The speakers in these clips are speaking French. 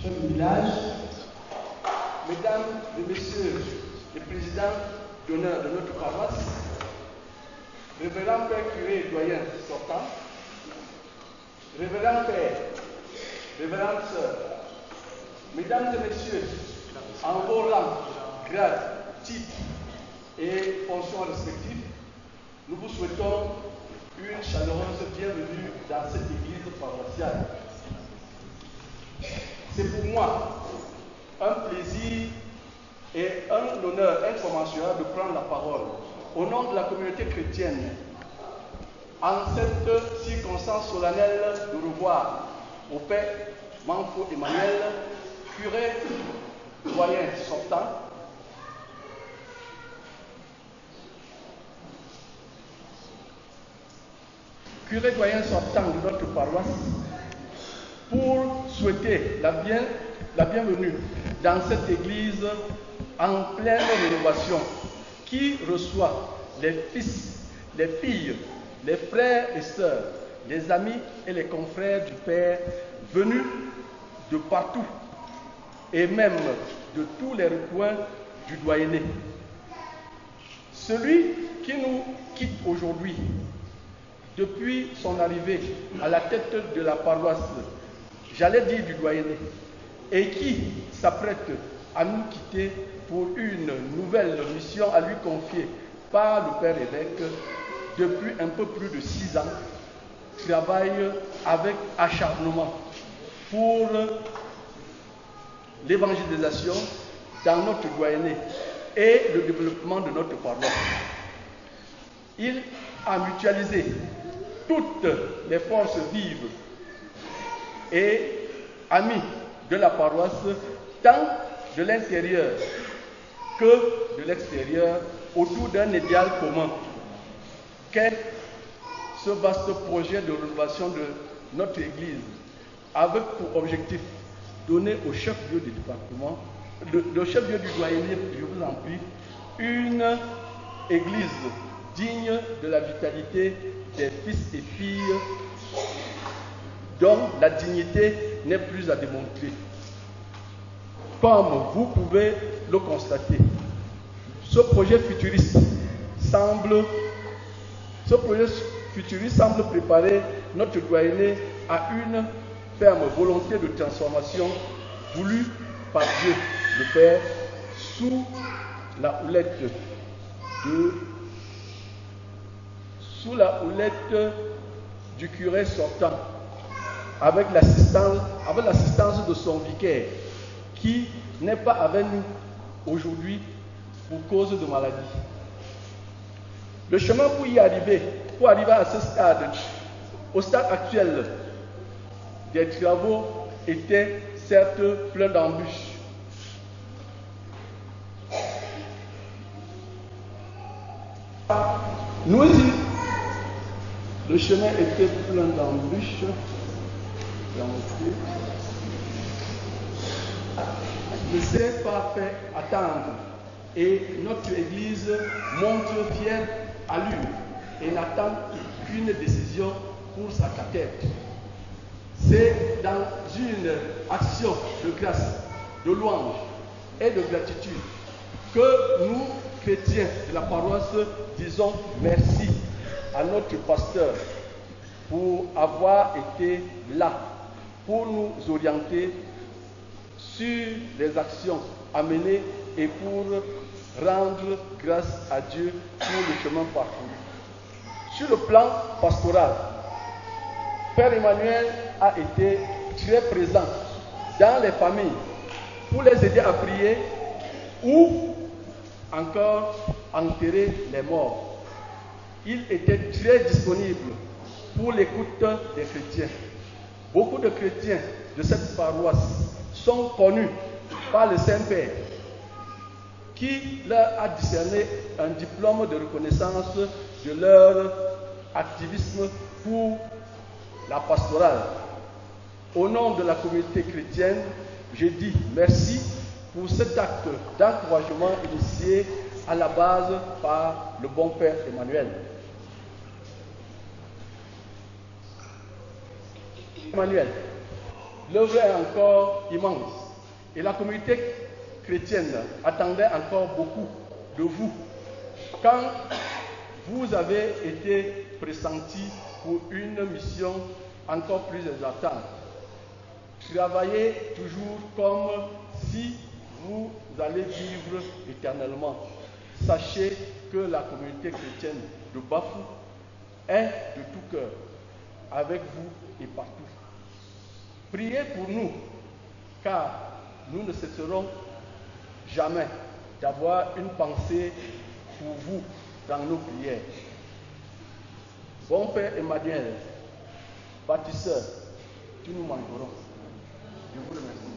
du village, mesdames et messieurs les présidents d'honneur de notre paroisse, révérend Père curé et doyen sortant, révérend Père, révérende sœur, mesdames et messieurs, en vos rangs, grades, titres et fonctions respectives, nous vous souhaitons une chaleureuse bienvenue dans cette église paroissiale. C'est pour moi un plaisir et un honneur incommensurable de prendre la parole au nom de la communauté chrétienne en cette circonstance solennelle de revoir au Père Manfo Emmanuel, curé doyen sortant, curé doyen sortant de notre paroisse, pour souhaiter la bienvenue dans cette église en pleine rénovation qui reçoit les fils, les filles, les frères et sœurs, les amis et les confrères du Père venus de partout et même de tous les recoins du doyenné. Celui qui nous quitte aujourd'hui depuis son arrivée à la tête de la paroisse, j'allais dire du doyenné, et qui s'apprête à nous quitter pour une nouvelle mission à lui confier par le Père évêque depuis un peu plus de 6 ans, travaille avec acharnement pour l'évangélisation dans notre doyenné et le développement de notre paroisse. Il a mutualisé toutes les forces vives et amis de la paroisse, tant de l'intérieur que de l'extérieur, autour d'un idéal commun qu'est ce vaste projet de rénovation de notre Église, avec pour objectif donner au chef-lieu du département, le chef-lieu du doyenné, je vous en prie, une Église digne de la vitalité des fils et filles dont la dignité n'est plus à démontrer. Comme vous pouvez le constater, ce projet futuriste semble préparer notre doyenné à une ferme volonté de transformation voulue par Dieu le Père sous la houlette du curé sortant, avec l'assistance de son vicaire, qui n'est pas avec nous aujourd'hui pour cause de maladie. Le chemin pour arriver à ce stade, au stade actuel des travaux, était certes plein d'embûches. Nous aussi, le chemin était plein d'embûches. Ne s'est pas fait attendre et notre Église montre fière allure et n'attend qu'une décision pour sa cathèdre. C'est dans une action de grâce, de louange et de gratitude que nous, chrétiens de la paroisse, disons merci à notre pasteur pour avoir été là, pour nous orienter sur les actions à mener et pour rendre grâce à Dieu pour le chemin parcouru. Sur le plan pastoral, Père Emmanuel a été très présent dans les familles pour les aider à prier ou encore enterrer les morts. Il était très disponible pour l'écoute des chrétiens. Beaucoup de chrétiens de cette paroisse sont connus par le Saint-Père, qui leur a discerné un diplôme de reconnaissance de leur activisme pour la pastorale. Au nom de la communauté chrétienne, je dis merci pour cet acte d'encouragement initié à la base par le bon Père Emmanuel. Emmanuel, l'œuvre est encore immense. Et la communauté chrétienne attendait encore beaucoup de vous. Quand vous avez été pressenti pour une mission encore plus exaltante, travaillez toujours comme si vous allez vivre éternellement. Sachez que la communauté chrétienne de Bafou est de tout cœur avec vous et partout. Priez pour nous, car nous ne cesserons jamais d'avoir une pensée pour vous dans nos prières. Bon Père Emmanuel, bâtisseur, tu nous manqueras. Je vous remercie.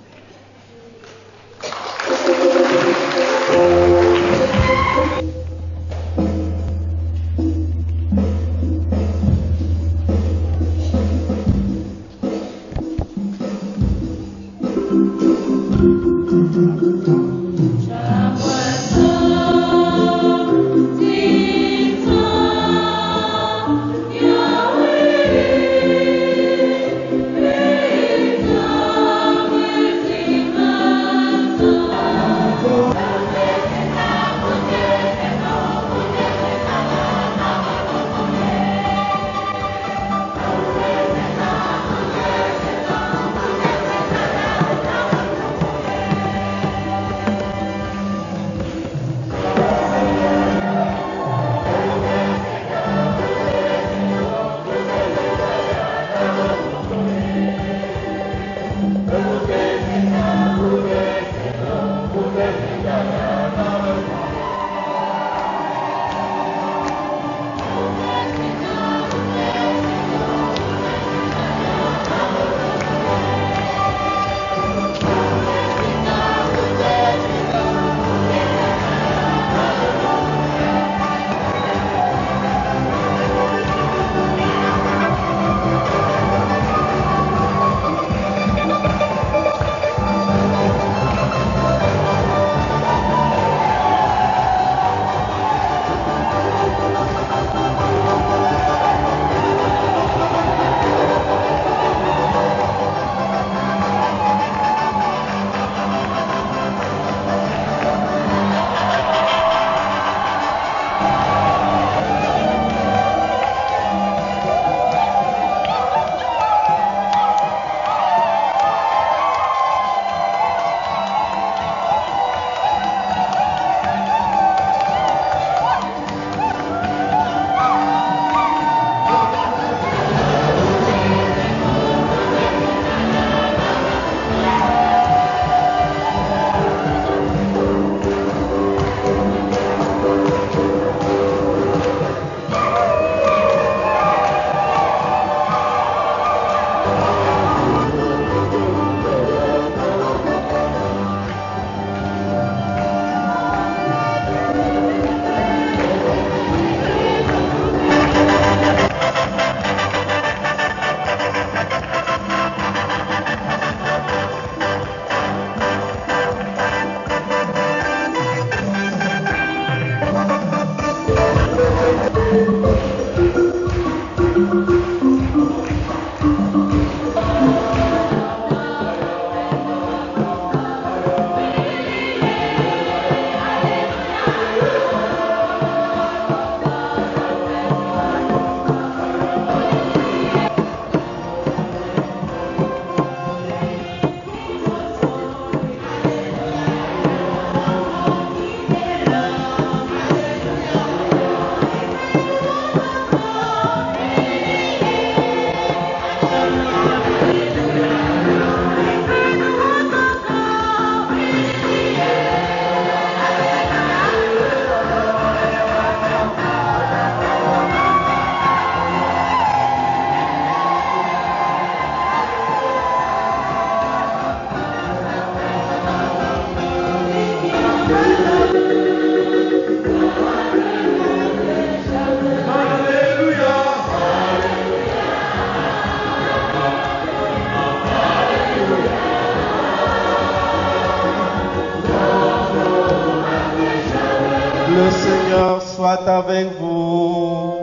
Le Seigneur soit avec vous.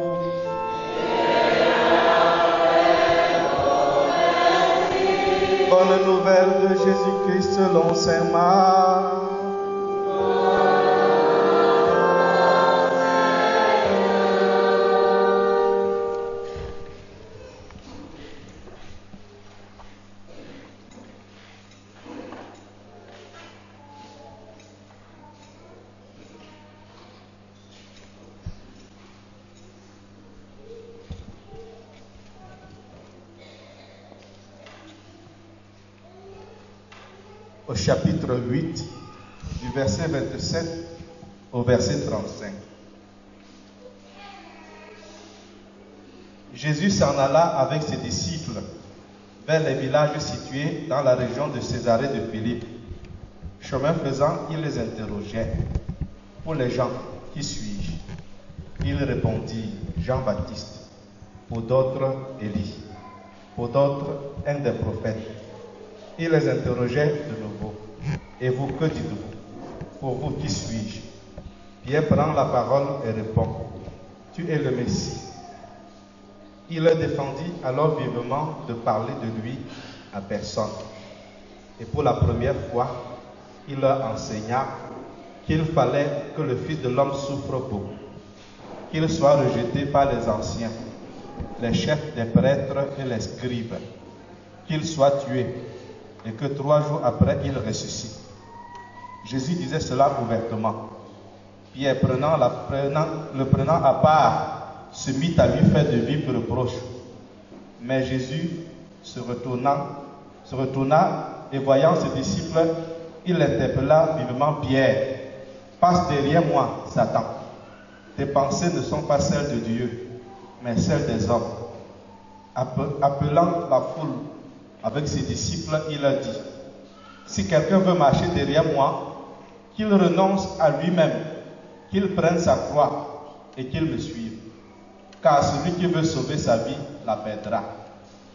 Bonne de Jésus-Christ selon saint Marc. Au chapitre 8, du verset 27 au verset 35. Jésus s'en alla avec ses disciples vers les villages situés dans la région de Césarée de Philippe. Chemin faisant, il les interrogeait. Pour les gens, qui suis-je? Ils répondirent, Jean-Baptiste. Pour d'autres, Élie. Pour d'autres, un des prophètes. Il les interrogeait de nouveau. Et vous, que dites-vous? Pour vous, qui suis-je? Pierre prend la parole et répond, tu es le Messie. Il leur défendit alors vivement de parler de lui à personne. Et pour la première fois, il leur enseigna qu'il fallait que le Fils de l'homme souffre beaucoup, qu'il soit rejeté par les anciens, les chefs des prêtres et les scribes, qu'il soit tué, et que 3 jours après, il ressuscite. Jésus disait cela ouvertement. Pierre, le prenant à part, se mit à lui faire de vifs reproches. Mais Jésus se retourna et voyant ses disciples, il interpella vivement Pierre. Passe derrière moi, Satan. Tes pensées ne sont pas celles de Dieu, mais celles des hommes. Appelant la foule avec ses disciples, il a dit, si quelqu'un veut marcher derrière moi, qu'il renonce à lui-même, qu'il prenne sa croix et qu'il me suive. Car celui qui veut sauver sa vie la perdra.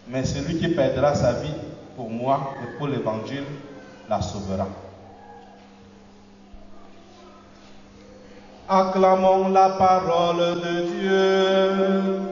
Mais celui qui perdra sa vie pour moi et pour l'évangile la sauvera. Acclamons la parole de Dieu.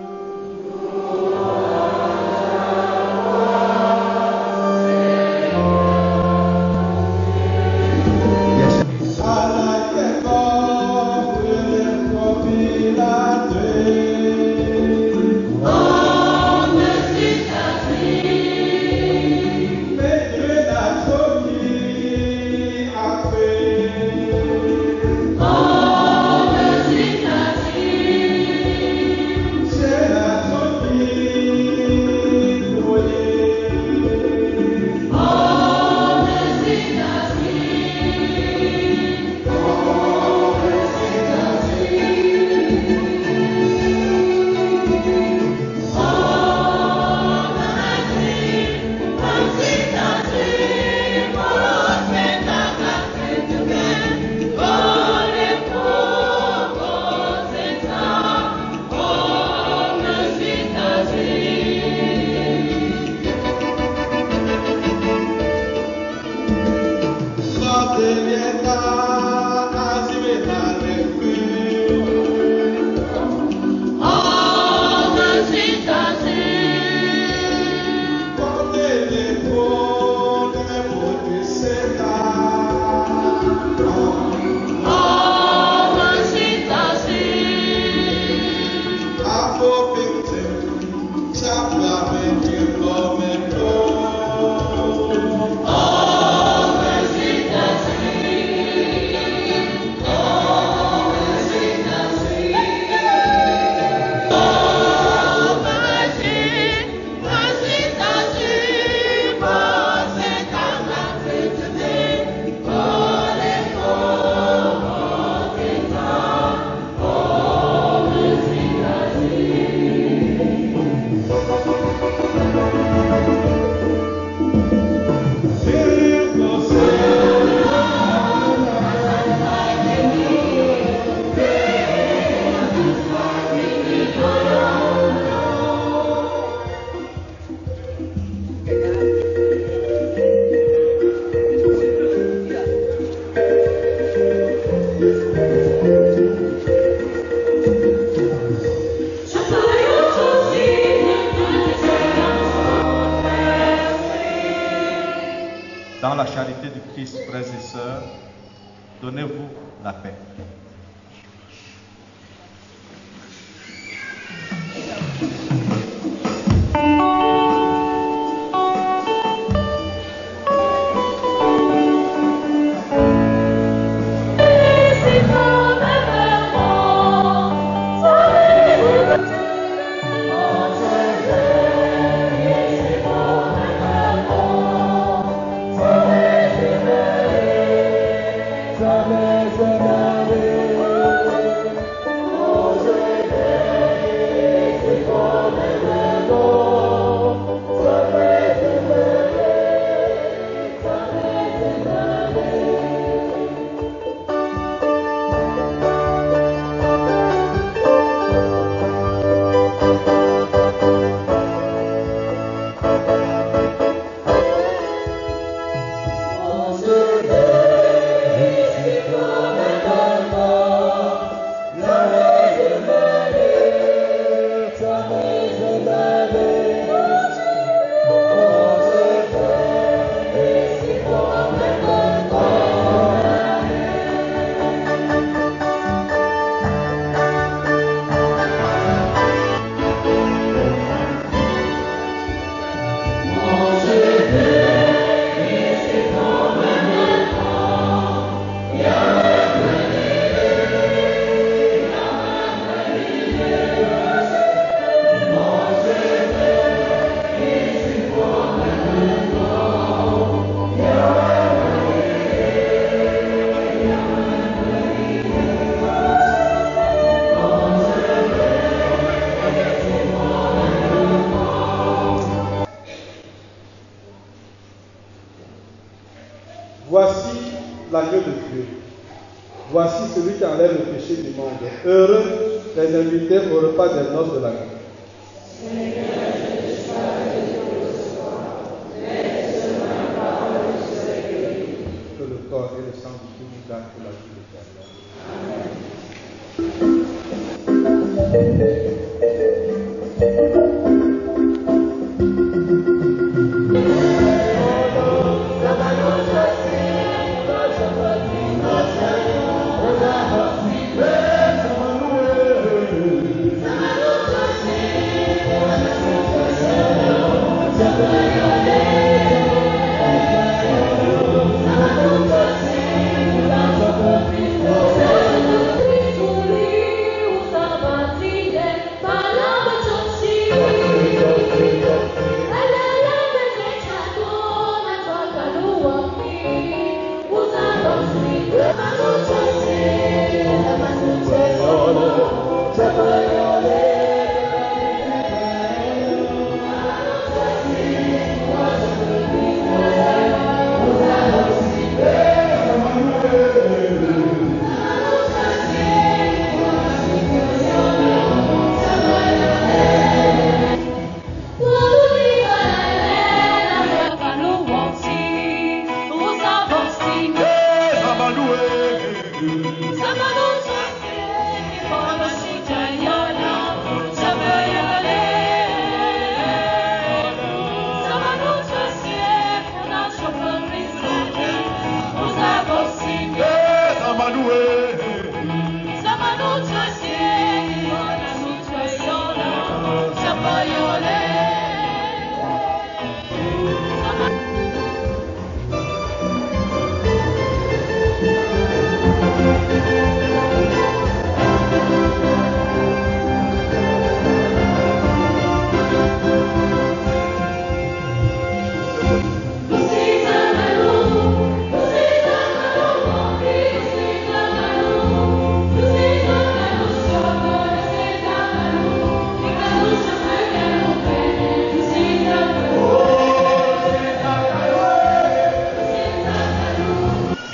Dans la charité du Christ, frères et sœurs, donnez-vous la paix. Voici l'agneau de Dieu. Voici celui qui enlève le péché du monde. Heureux les invités au repas des noces de l'agneau. Que le corps et le sang du Christ nous donnent pour la vie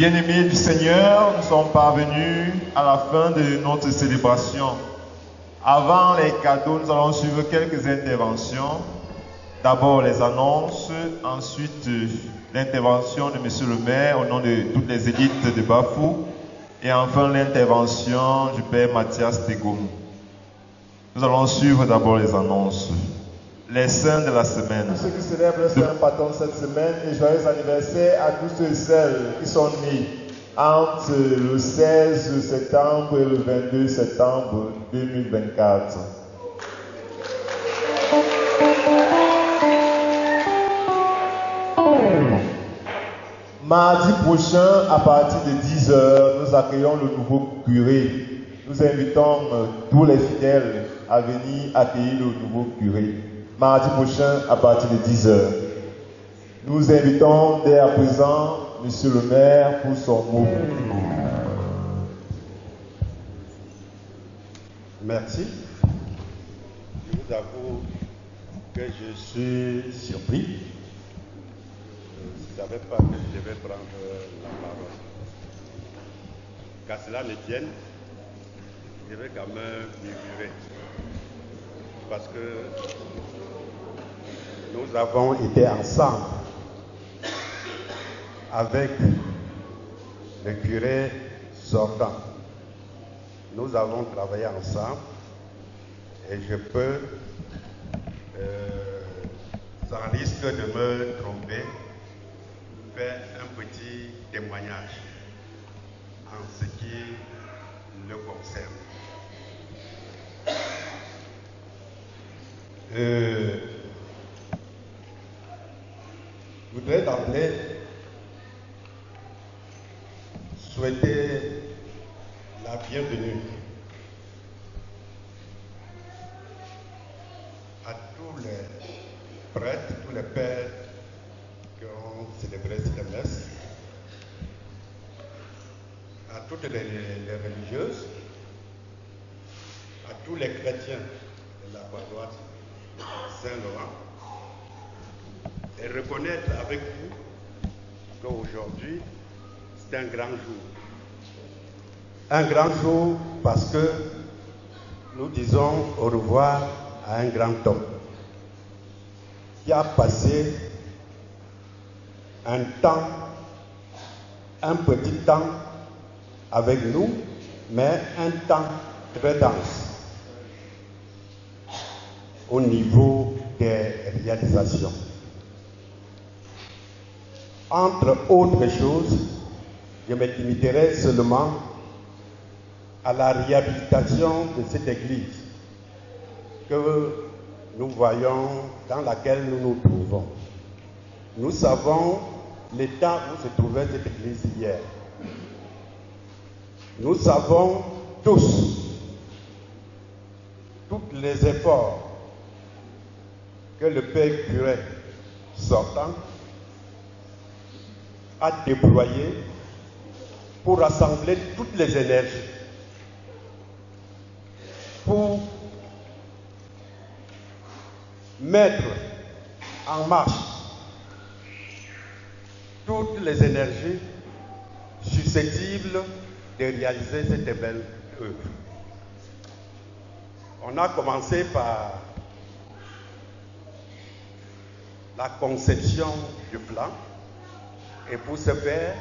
Bien-aimés du Seigneur, nous sommes parvenus à la fin de notre célébration. Avant les cadeaux, nous allons suivre quelques interventions. D'abord les annonces, ensuite l'intervention de Monsieur le maire au nom de toutes les élites de Bafou et enfin l'intervention du Père Mathias Tegom. Nous allons suivre d'abord les annonces. les saints de la semaine. Tous ceux qui célèbrent le Saint Patron cette semaine et joyeux anniversaire à tous ceux et celles qui sont nés entre le 16 septembre et le 22 septembre 2024. Mardi prochain, à partir de 10h, nous accueillons le nouveau curé. Nous invitons tous les fidèles à venir accueillir le nouveau curé. Mardi prochain, à partir de 10h. Nous invitons dès à présent Monsieur le maire pour son mot. Merci. Je vous avoue que je suis surpris. Je ne savais pas que je devais prendre la parole. Qu'à cela ne tienne, je vais quand même murmurer. Parce que nous avons été ensemble avec le curé sortant. Nous avons travaillé ensemble et je peux, sans risque de me tromper, faire un petit témoignage en ce qui le concerne. Je voudrais d'emblée souhaiter la bienvenue à tous les prêtres, tous les pères qui ont célébré cette messe, à toutes les religieuses, à tous les chrétiens de la paroisse Saint-Laurent, et reconnaître avec vous qu'aujourd'hui, c'est un grand jour. Un grand jour parce que nous disons au revoir à un grand homme qui a passé un temps, un petit temps avec nous, mais un temps très dense au niveau des réalisations. Entre autres choses, je me limiterai seulement à la réhabilitation de cette église que nous voyons, dans laquelle nous nous trouvons. Nous savons l'état où se trouvait cette église hier. Nous savons tous les efforts que le père curé sortant a déployés pour rassembler toutes les énergies, pour mettre en marche toutes les énergies susceptibles de réaliser cette belle œuvre. On a commencé par la conception du plan et pour ce faire,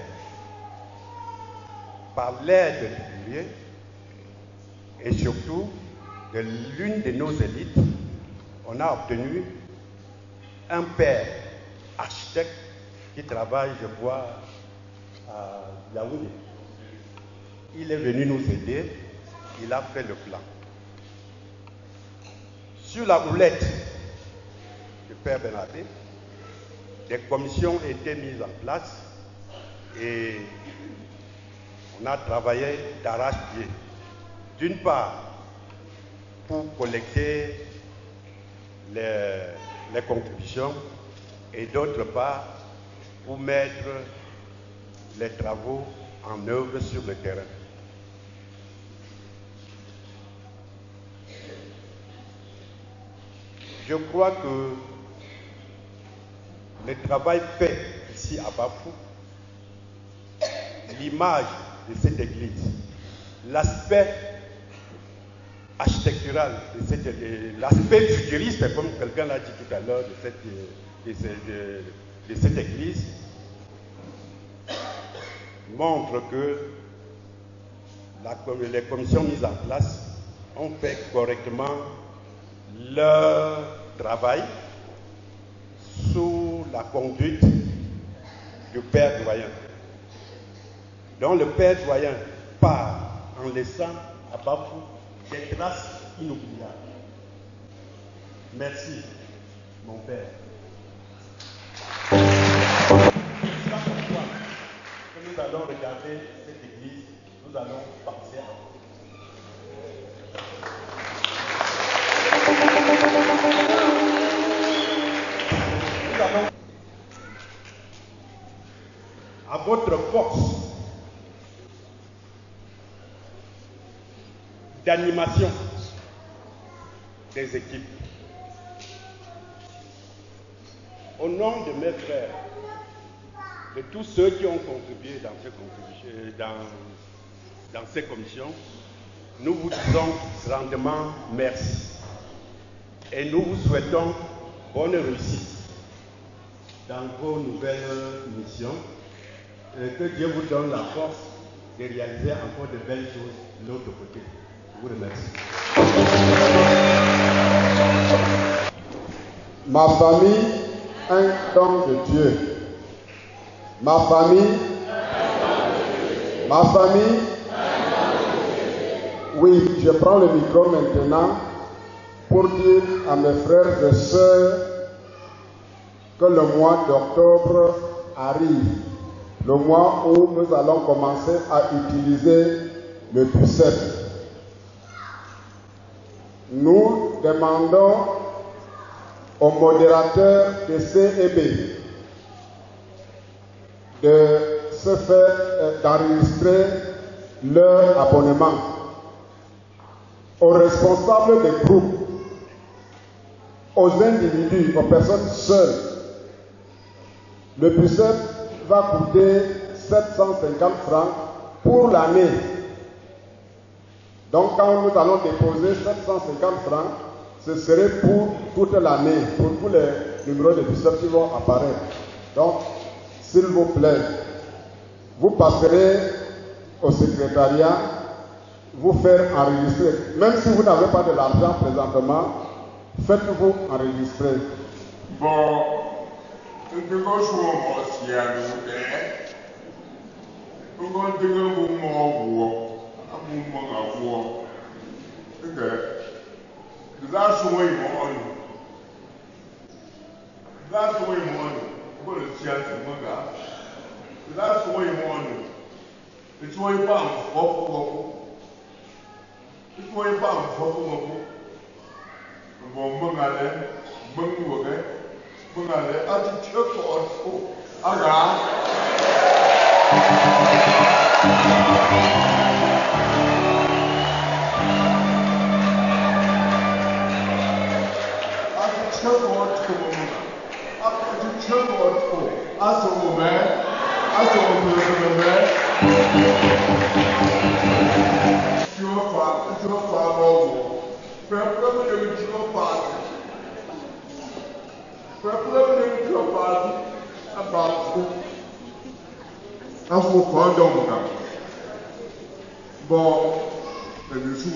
par l'aide du curé et surtout de l'une de nos élites, on a obtenu un père architecte qui travaille, je crois, à Yaoundé. Il est venu nous aider, il a fait le plan. Sur la houlette du père Bernardé, des commissions ont été mises en place et on a travaillé d'arrache-pied. D'une part, pour collecter les contributions et d'autre part, pour mettre les travaux en œuvre sur le terrain. Je crois que le travail fait ici à Bafou, l'image de cette église, l'aspect architectural, l'aspect futuriste, comme quelqu'un l'a dit tout à l'heure, de cette église, montre que les commissions mises en place ont fait correctement leur travail sous la conduite du Père doyen. Donc le Père doyen part en laissant à Bafou des traces inoubliables. Merci, mon Père. C'est là pourquoi nous allons regarder cette église, nous allons partir. Nous allons à votre force d'animation des équipes. Au nom de mes frères, de tous ceux qui ont contribué dans ces commissions, nous vous disons grandement merci. Et nous vous souhaitons bonne réussite dans vos nouvelles missions. Et que Dieu vous donne la force de réaliser encore de belles choses de l'autre côté. Je vous remercie. Ma famille, un don de Dieu. Ma famille, oui, je prends le micro maintenant pour dire à mes frères et sœurs que le mois d'octobre arrive, le mois où nous allons commencer à utiliser le PUCEP. Nous demandons aux modérateurs de CEB de se faire d'enregistrer leur abonnement, aux responsables des groupes, aux individus, aux personnes seules. Le PUCEP va coûter 750 francs pour l'année. Donc quand nous allons déposer 750 francs, ce serait pour toute l'année, pour tous les numéros de PUCEP qui vont apparaître. Donc, s'il vous plaît, vous passerez au secrétariat, vous faire enregistrer. Même si vous n'avez pas de l'argent présentement, faites-vous enregistrer. Bon, je vais vous montrer à nous. Vous allez vous montrer. That's the way you want it. That's the way you want it. Put a chest in one guy. That's the way you want it. It's the way you bounce. It's the way you bounce. Bon, je suis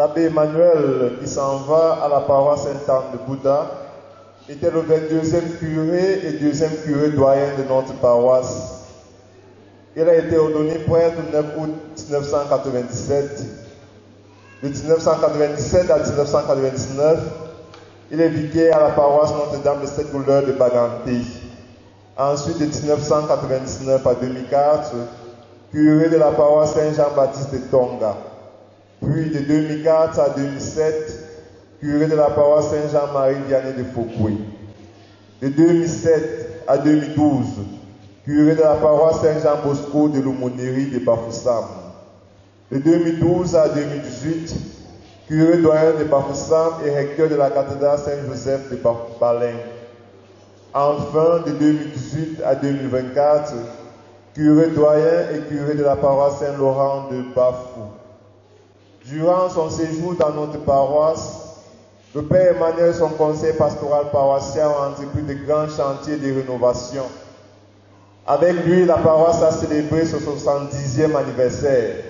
L'abbé Emmanuel, qui s'en va à la paroisse Sainte-Anne de Bouddha, était le 22e curé et 2e curé doyen de notre paroisse. Il a été ordonné prêtre le 9 août 1997. De 1997 à 1999, il est vicaire à la paroisse Notre-Dame de Sept Couleurs de Baganté. Ensuite, de 1999 à 2004, curé de la paroisse Saint-Jean-Baptiste de Tonga. Puis de 2004 à 2007, curé de la paroisse Saint-Jean-Marie Vianney de Foucault. De 2007 à 2012, curé de la paroisse Saint-Jean-Bosco de l'Aumônerie de Bafoussam. De 2012 à 2018, curé doyen de Bafoussam et recteur de la cathédrale Saint-Joseph de Balin. Enfin, de 2018 à 2024, curé doyen et curé de la paroisse Saint-Laurent de Bafou. Durant son séjour dans notre paroisse, le Père Emmanuel et son conseil pastoral paroissial ont entrepris de grands chantiers de rénovation. Avec lui, la paroisse a célébré son 70e anniversaire.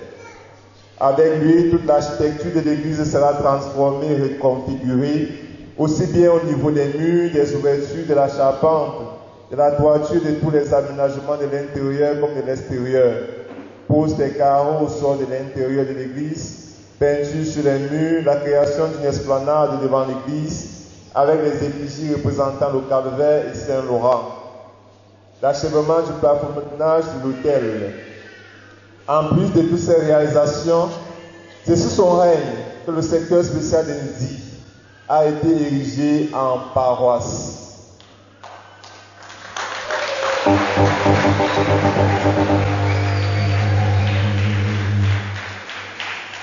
Avec lui, toute l'architecture de l'église sera transformée et reconfigurée, aussi bien au niveau des murs, des ouvertures, de la charpente, de la toiture, de tous les aménagements de l'intérieur comme de l'extérieur. Pose des carreaux au sol de l'intérieur de l'église, peinture sur les murs, la création d'une esplanade devant l'église, avec les effigies représentant le Calvaire et Saint-Laurent. L'achèvement du plafonnage de l'autel. En plus de toutes ces réalisations, c'est sous son règne que le secteur spécial de Nzi a été érigé en paroisse.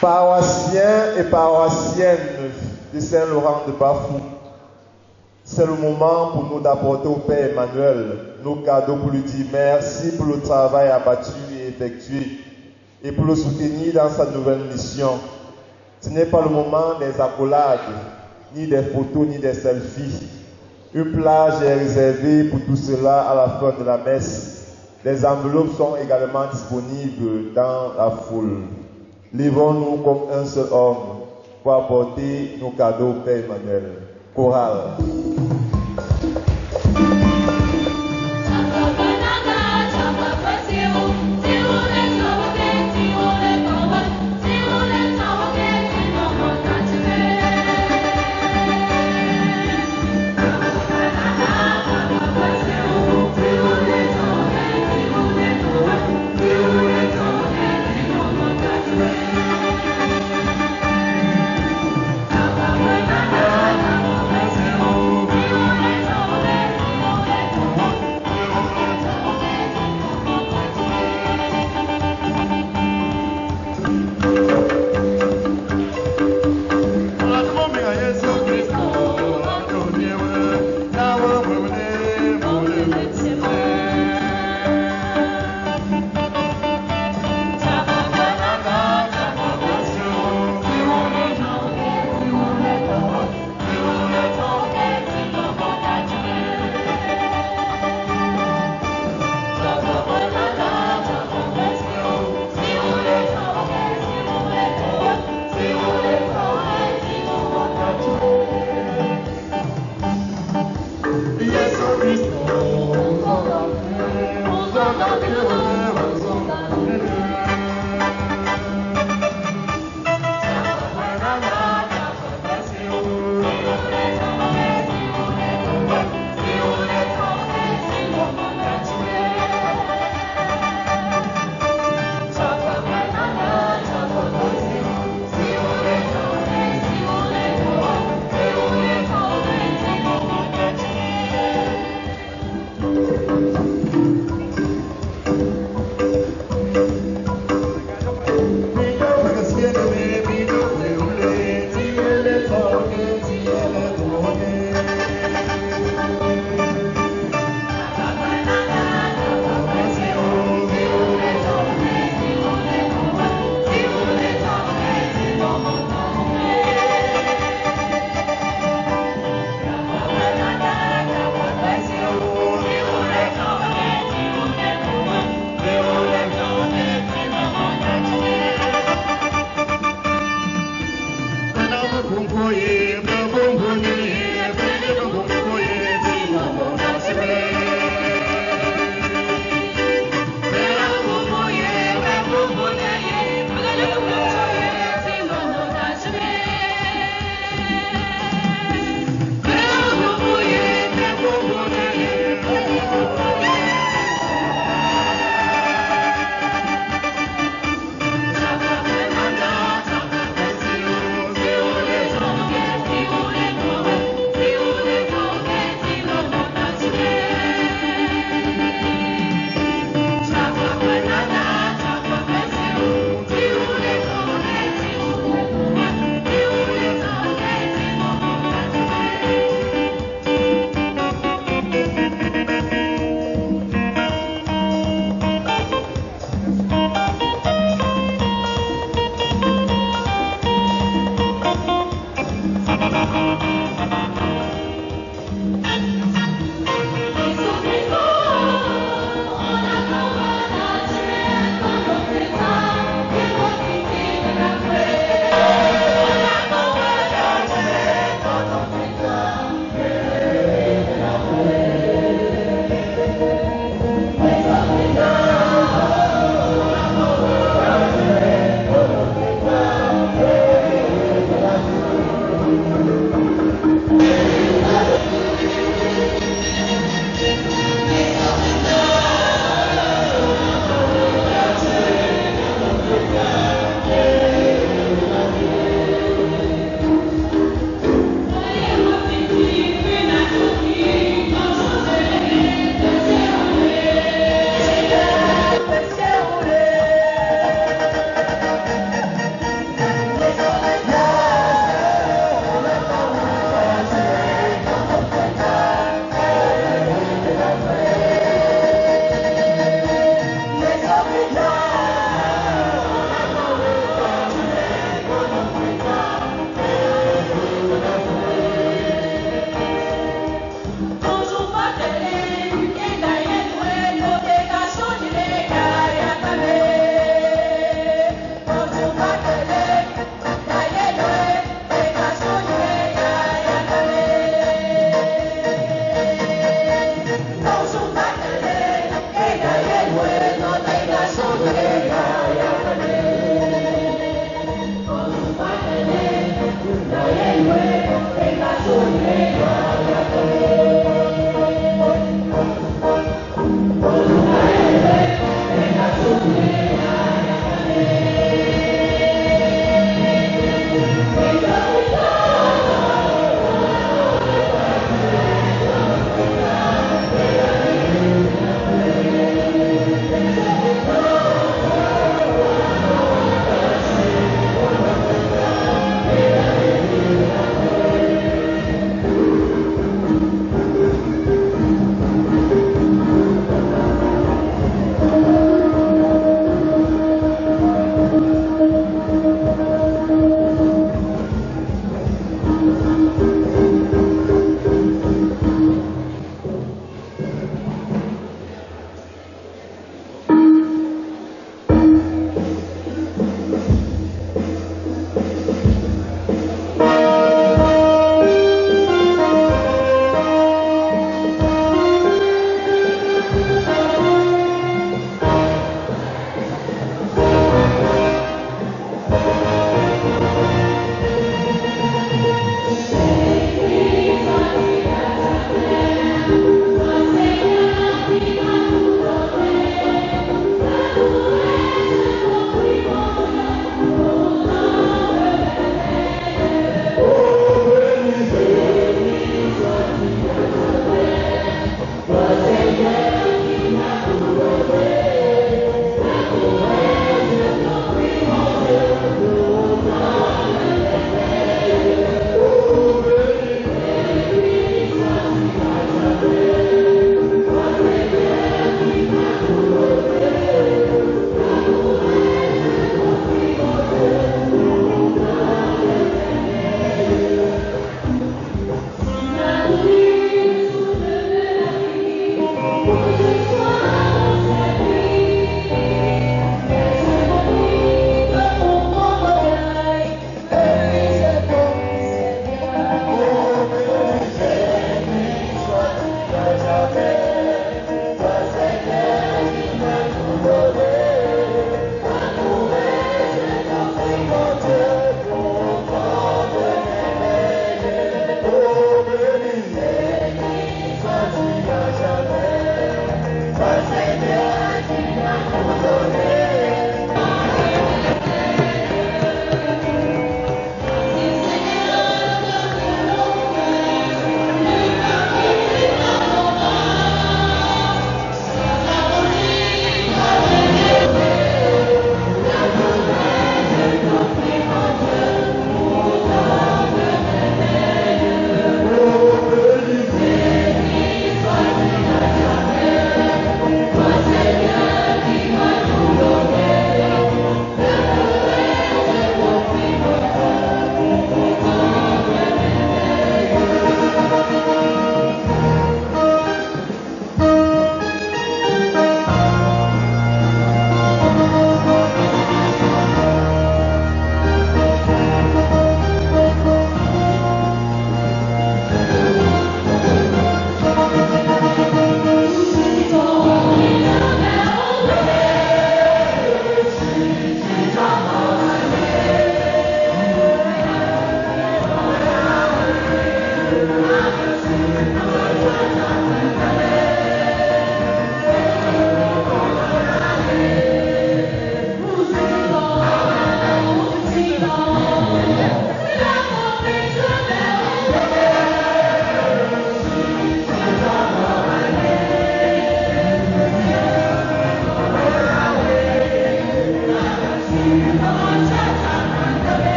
Paroissiens et paroissiennes de Saint-Laurent de Bafou, c'est le moment pour nous d'apporter au Père Emmanuel nos cadeaux pour lui dire merci pour le travail abattu et effectué et pour le soutenir dans sa nouvelle mission. Ce n'est pas le moment des accolades, ni des photos, ni des selfies. Une plage est réservée pour tout cela à la fin de la messe. Les enveloppes sont également disponibles dans la foule. Livrons-nous comme un seul homme pour apporter nos cadeaux au Père Emmanuel. Chorale. Oh,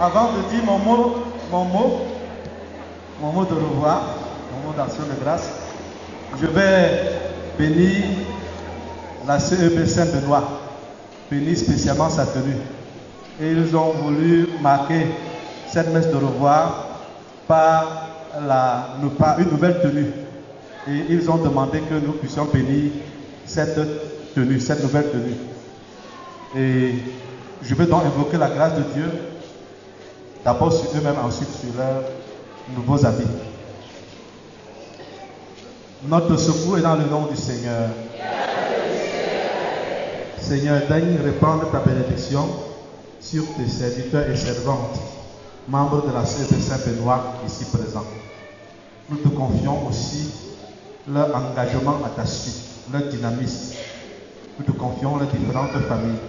Avant de dire mon mot de revoir, mon mot d'action de grâce, je vais bénir la CEB Saint-Benoît, bénir spécialement sa tenue. Et ils ont voulu marquer cette messe de revoir par une nouvelle tenue. Et ils ont demandé que nous puissions bénir cette tenue, cette nouvelle tenue. Et je vais donc invoquer la grâce de Dieu, d'abord sur eux-mêmes, ensuite sur leurs nouveaux habits. Notre secours est dans le nom du Seigneur. Seigneur, daigne répandre ta bénédiction sur tes serviteurs et servantes, membres de la CEB Saint-Benoît ici présents. Nous te confions aussi leur engagement à ta suite, leur dynamisme. Nous te confions les différentes familles.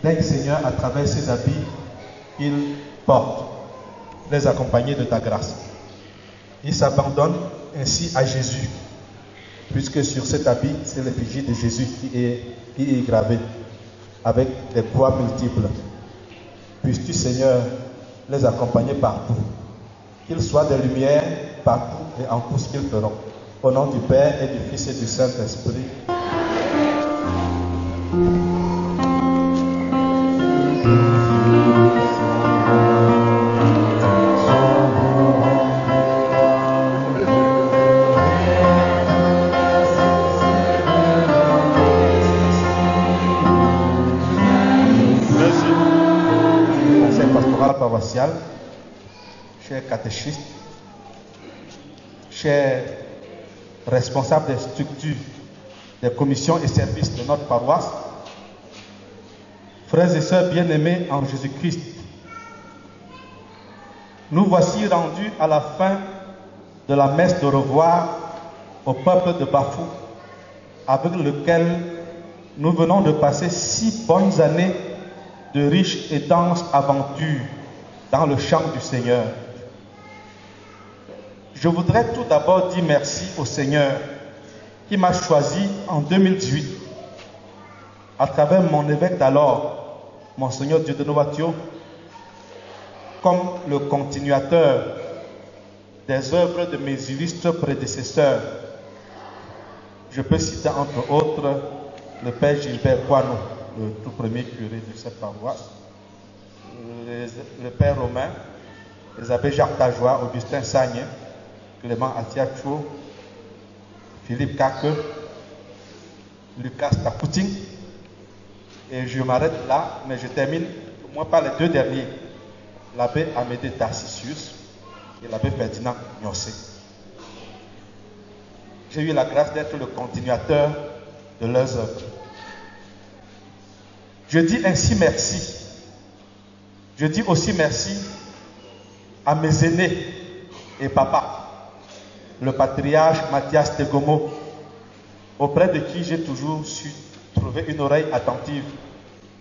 Daigne, Seigneur, à travers ces habits qu'ils portent, les accompagner de ta grâce. Ils s'abandonnent ainsi à Jésus puisque sur cet habit, c'est l'effigie de Jésus qui est gravée, avec des croix multiples. Puisses-tu, Seigneur, les accompagner partout, qu'ils soient des lumières partout et en tout ce qu'ils feront. Au nom du Père et du Fils et du Saint-Esprit. Paroissial, chers catéchistes, chers responsables des structures, des commissions et services de notre paroisse, frères et sœurs bien-aimés en Jésus-Christ, nous voici rendus à la fin de la messe de revoir au peuple de Bafou, avec lequel nous venons de passer 6 bonnes années de riches et denses aventures dans le champ du Seigneur. Je voudrais tout d'abord dire merci au Seigneur qui m'a choisi en 2018 à travers mon évêque d'alors, Monseigneur Dieudonné Watio, comme le continuateur des œuvres de mes illustres prédécesseurs. Je peux citer entre autres le Père Gilbert Poinou, le tout premier curé de cette paroisse, le Père Romain, les abbés Jacques Tajois, Augustin Sagné, Clément Atiachou, Philippe Kake, Lucas Takouting. Et je m'arrête là, mais je termine au moins par les 2 derniers, l'abbé Amédée Tarcisius et l'abbé Ferdinand Gnossé. J'ai eu la grâce d'être le continuateur de leurs œuvres. Je dis ainsi merci. Je dis aussi merci à mes aînés et papa, le patriarche Mathias Tegomo, auprès de qui j'ai toujours su trouver une oreille attentive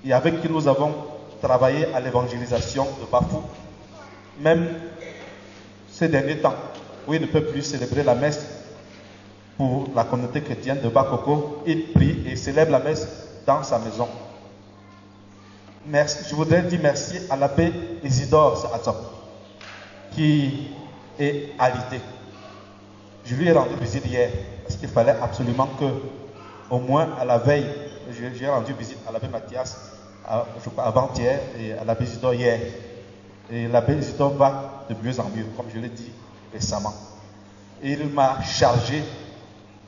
et avec qui nous avons travaillé à l'évangélisation de Bafou, même ces derniers temps où il ne peut plus célébrer la messe pour la communauté chrétienne de Bakoko. Il prie et célèbre la messe dans sa maison. Merci, je voudrais dire merci à l'abbé Isidore Sahatzop, qui est alité. Je lui ai rendu visite hier, parce qu'il fallait absolument que, au moins à la veille, j'ai rendu visite à l'abbé Mathias, je crois avant-hier, et à l'abbé Isidore hier. Et l'abbé Isidore va de mieux en mieux, comme je l'ai dit récemment. Et il m'a chargé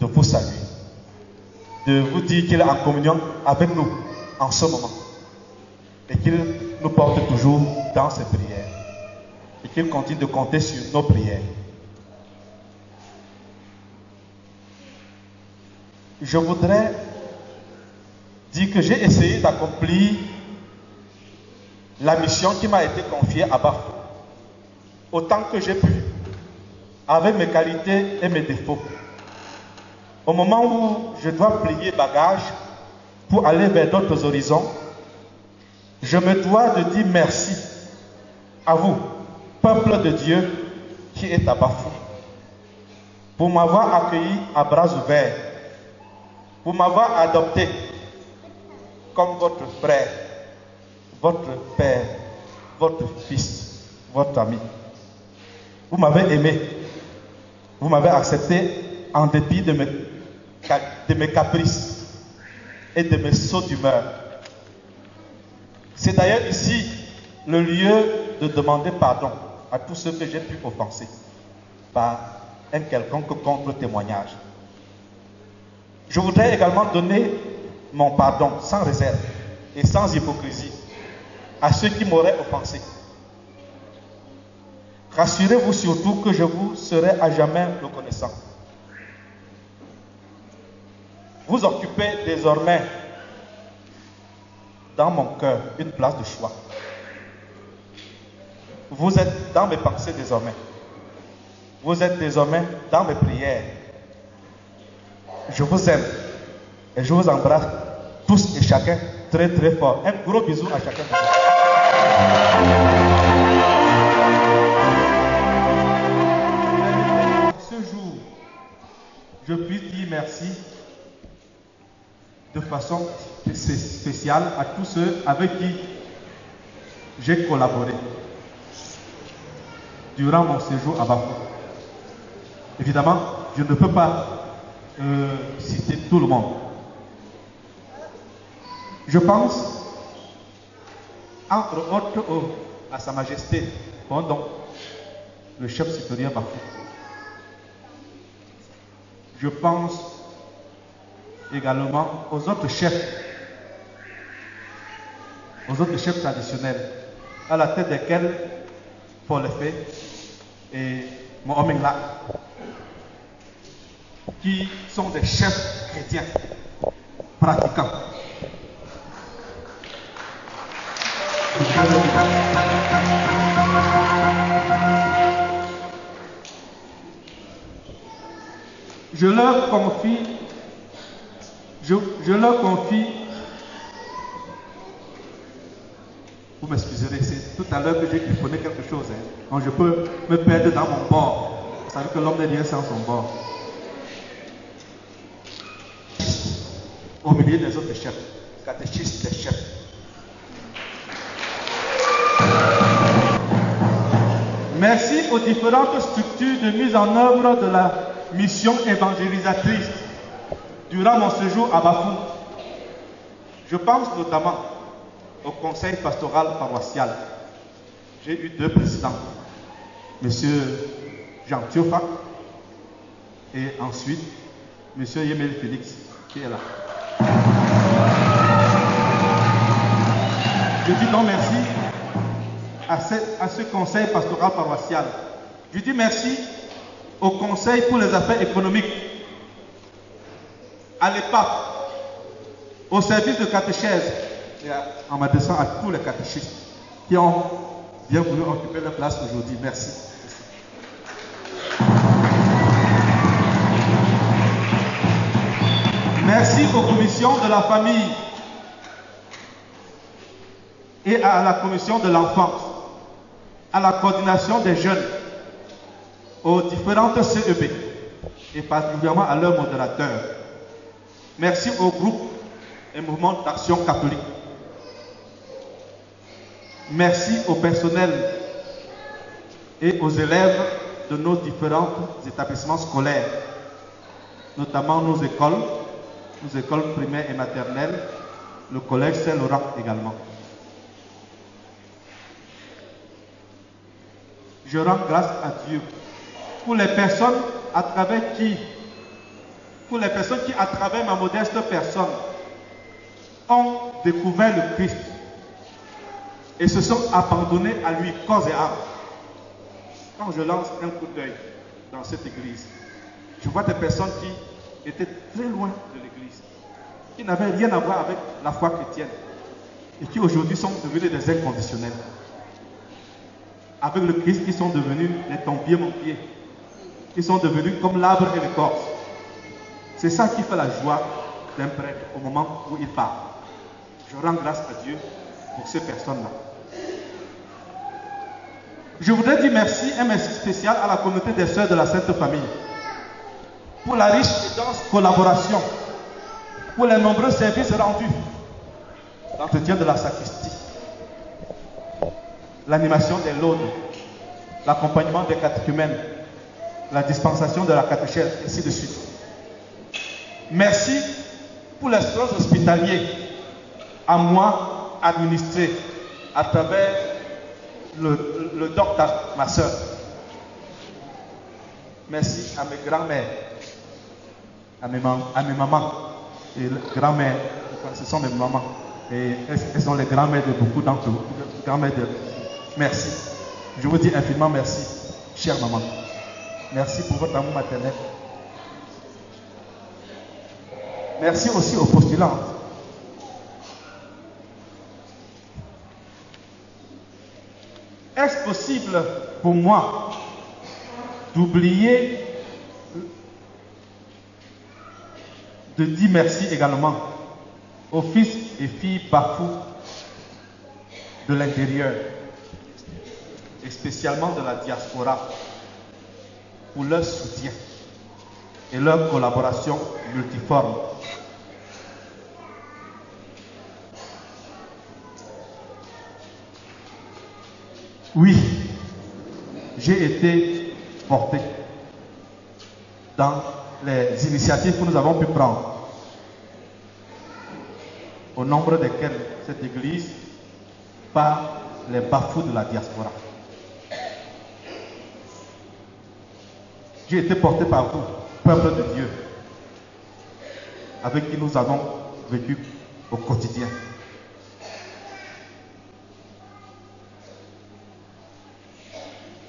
de vous saluer, de vous dire qu'il est en communion avec nous en ce moment. Et qu'il nous porte toujours dans ses prières. Et qu'il continue de compter sur nos prières. Je voudrais dire que j'ai essayé d'accomplir la mission qui m'a été confiée à Bafou, autant que j'ai pu, avec mes qualités et mes défauts. Au moment où je dois plier bagage pour aller vers d'autres horizons, je me dois de dire merci à vous, peuple de Dieu qui est à Bafou, pour m'avoir accueilli à bras ouverts, pour m'avoir adopté comme votre frère, votre père, votre fils, votre ami. Vous m'avez aimé, vous m'avez accepté en dépit de mes caprices et de mes sauts d'humeur. C'est d'ailleurs ici le lieu de demander pardon à tous ceux que j'ai pu offenser par un quelconque contre-témoignage. Je voudrais également donner mon pardon sans réserve et sans hypocrisie à ceux qui m'auraient offensé. Rassurez-vous surtout que je vous serai à jamais reconnaissant. Vous occupez désormais dans mon cœur une place de choix. Vous êtes dans mes pensées désormais. Vous êtes désormais dans mes prières. Je vous aime et je vous embrasse tous et chacun très très fort. Un gros bisou à chacun de vous. Ce jour, je puisse dire merci de façon spéciale à tous ceux avec qui j'ai collaboré durant mon séjour à Bafou. Évidemment, je ne peux pas citer tout le monde. Je pense, entre autres, à Sa Majesté, donc le chef supérieur Bafou. Je pense également aux autres chefs traditionnels, à la tête desquels Paul Lefebvre et Mohamed La, qui sont des chefs chrétiens pratiquants. Je leur confie, vous m'excuserez, c'est tout à l'heure que j'ai griffonné quelque chose, donc je peux me perdre dans mon bord. Vous savez que l'homme n'est rien sans son bord. Au milieu des autres chefs, catéchistes des chefs. Merci aux différentes structures de mise en œuvre de la mission évangélisatrice durant mon séjour à Bafou. Je pense notamment au conseil pastoral paroissial. J'ai eu 2 présidents, M. Jean Thiofa et ensuite M. Yemel Félix, qui est là. Je dis donc merci à ce conseil pastoral paroissial. Je dis merci au conseil pour les affaires économiques, à l'EPAP, au service de catéchèse, et en m'adressant à tous les catéchistes qui ont bien voulu occuper leur place aujourd'hui. Merci. Merci aux commissions de la famille et à la commission de l'enfance, à la coordination des jeunes, aux différentes CEB et particulièrement à leurs modérateurs. Merci aux groupes et mouvements d'action catholique. Merci au personnel et aux élèves de nos différents établissements scolaires, notamment nos écoles primaires et maternelles, le collège Saint-Laurent également. Je rends grâce à Dieu pour les personnes à travers qui, à travers ma modeste personne, ont découvert le Christ et se sont abandonnés à lui corps et âme. Quand je lance un coup d'œil dans cette église, je vois des personnes qui étaient très loin de l'église, qui n'avaient rien à voir avec la foi chrétienne et qui aujourd'hui sont devenus des inconditionnels. Avec le Christ, ils sont devenus les tombiers mon pied. Ils sont devenus comme l'arbre et l'écorce. C'est ça qui fait la joie d'un prêtre au moment où il part. Je rends grâce à Dieu pour ces personnes-là. Je voudrais dire merci, un merci spécial à la communauté des Sœurs de la Sainte Famille pour la riche et dense collaboration, pour les nombreux services rendus, l'entretien de la sacristie, l'animation des laudes, l'accompagnement des catéchumènes, la dispensation de la catéchèse, ainsi de suite. Merci pour les soins hospitaliers à moi administrés à travers le docteur, ma soeur. Merci à mes grands-mères, à mes mamans et grand-mères. Ce sont mes mamans et elles sont les grands-mères de beaucoup d'entre vous. Merci. Je vous dis infiniment merci, chère maman. Merci pour votre amour maternel. Merci aussi aux postulantes. Est-ce possible pour moi d'oublier de dire merci également aux fils et filles Bafou de l'intérieur et spécialement de la diaspora pour leur soutien, et leur collaboration multiforme. Oui, j'ai été porté dans les initiatives que nous avons pu prendre, au nombre desquelles cette Église par les bafous de la diaspora. J'ai été porté par vous, peuple de Dieu, avec qui nous avons vécu au quotidien.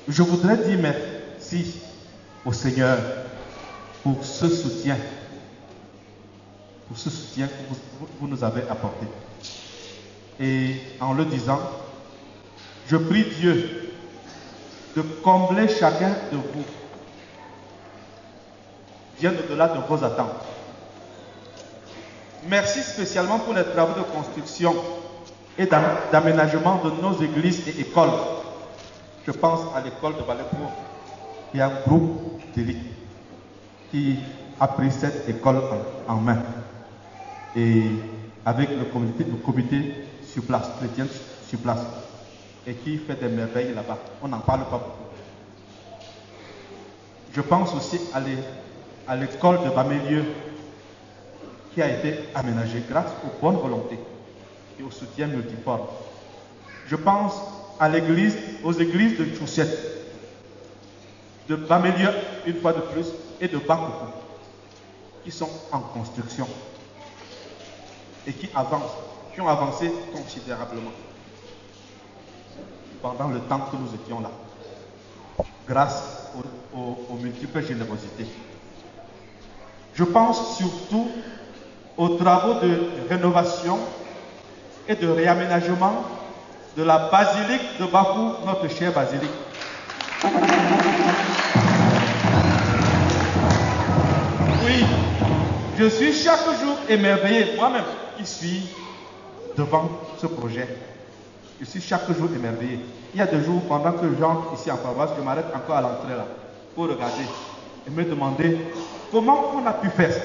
Je voudrais dire merci au Seigneur pour ce soutien que vous nous avez apporté. Et en le disant, je prie Dieu de combler chacun de vous bien au-delà de vos attentes. Merci spécialement pour les travaux de construction et d'aménagement de nos églises et écoles. Je pense à l'école de Balécourt. Il y a un groupe d'élite qui a pris cette école en main. Et avec le comité sur place, chrétien sur place, et qui fait des merveilles là-bas. On n'en parle pas beaucoup. Je pense aussi à l'école de Bamélieu qui a été aménagée grâce aux bonnes volontés et au soutien multiforme. Je pense aux églises de Tchoussette, de Bamélieu une fois de plus et de Bakoukou qui sont en construction et qui ont avancé considérablement pendant le temps que nous étions là, grâce aux multiples générosités. Je pense surtout aux travaux de rénovation et de réaménagement de la basilique de Bakou, notre chère basilique. Oui, je suis chaque jour émerveillé, moi-même qui suis devant ce projet. Je suis chaque jour émerveillé. Il y a des jours, pendant que j'entre ici en paroisse, je m'arrête encore à l'entrée là, pour regarder et me demander comment on a pu faire ça.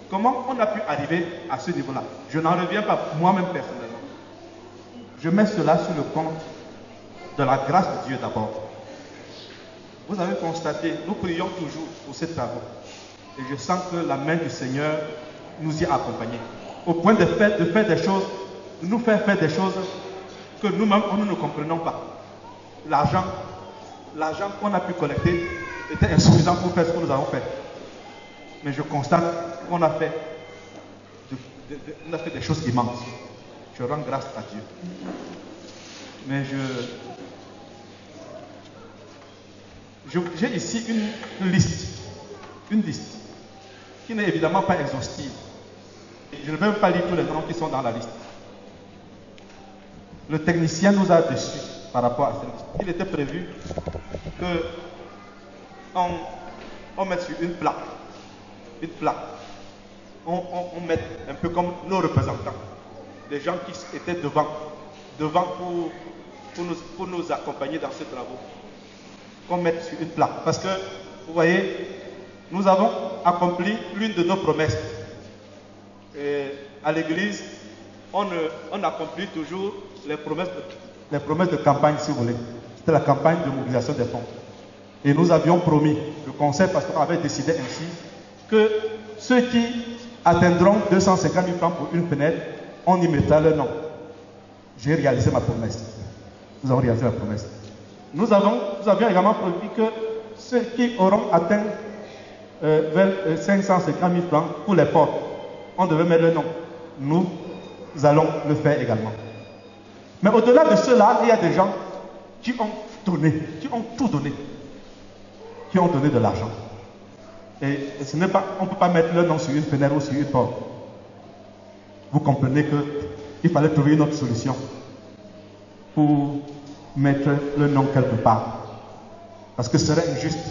Comment on a pu arriver à ce niveau-là. Je n'en reviens pas moi-même personnellement. Je mets cela sur le compte de la grâce de Dieu d'abord. Vous avez constaté, nous prions toujours pour ces travaux. Et je sens que la main du Seigneur nous y a accompagnés. Au point de faire des choses, de nous faire des choses que nous-mêmes, nous ne comprenons pas. L'argent qu'on a pu collecter était insuffisant pour faire ce que nous avons fait. Mais je constate qu'on a fait des choses immenses. Je rends grâce à Dieu. Mais j'ai ici une liste qui n'est évidemment pas exhaustive. Je ne vais même pas lire tous les noms qui sont dans la liste. Le technicien nous a déçus par rapport à cette liste. Il était prévu qu'on mette sur une plaque, on met un peu comme nos représentants, des gens qui étaient devant pour nous accompagner dans ces travaux, qu'on mette sur une plaque. Parce que, vous voyez, nous avons accompli l'une de nos promesses. Et à l'église, on accomplit toujours les promesses de campagne, si vous voulez. C'était la campagne de mobilisation des fonds. Et nous avions promis, le conseil pastoral avait décidé ainsi, que ceux qui atteindront 250 000 francs pour une fenêtre, on y mettra leur nom. J'ai réalisé ma promesse. Nous avons réalisé la promesse. Nous avions également promis que ceux qui auront atteint vers 550 000 francs pour les portes, on devait mettre leur nom. Nous allons le faire également. Mais au-delà de cela, il y a des gens qui ont donné, qui ont tout donné, qui ont donné de l'argent. Et ce n'est pas, on ne peut pas mettre leur nom sur une fenêtre ou sur une porte. Vous comprenez qu'il fallait trouver une autre solution pour mettre le nom quelque part. Parce que ce serait injuste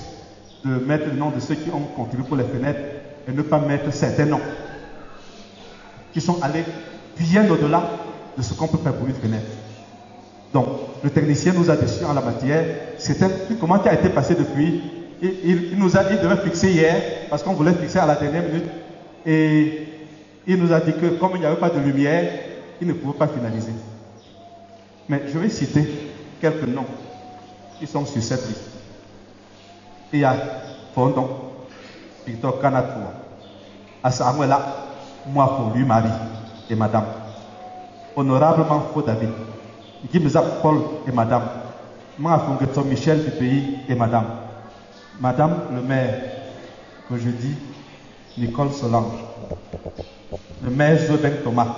de mettre le nom de ceux qui ont contribué pour les fenêtres et ne pas mettre certains noms qui sont allés bien au-delà de ce qu'on peut faire pour une fenêtre. Donc, le technicien nous a déçus en la matière. C'est un document qui a été passé depuis il nous a dit de fixer hier, parce qu'on voulait fixer à la dernière minute. Et il nous a dit que comme il n'y avait pas de lumière, il ne pouvait pas finaliser. Mais je vais citer quelques noms qui sont sur cette liste. Il y a Fondon, Victor Kanatoua, Asamuela, Mouafo, lui Marie et Madame. Honorablement Faux David, Gimzak Paul et Madame. Mouafo Michel du pays et Madame. Madame le maire, que je dis, Nicole Solange. Le maire Zobeng Thomas.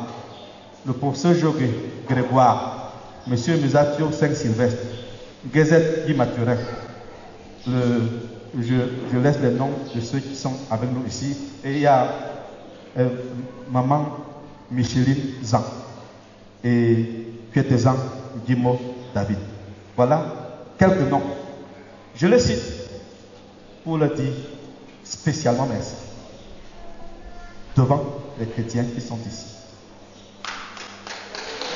Le professeur Jogué Grégoire. Monsieur Musatio Saint-Sylvestre. Gezet Guy Mathurin. Je laisse les noms de ceux qui sont avec nous ici. Et il y a Maman Micheline Zan et Pietezan Guimo David. Voilà quelques noms. Je les cite pour leur dire spécialement merci devant les chrétiens qui sont ici.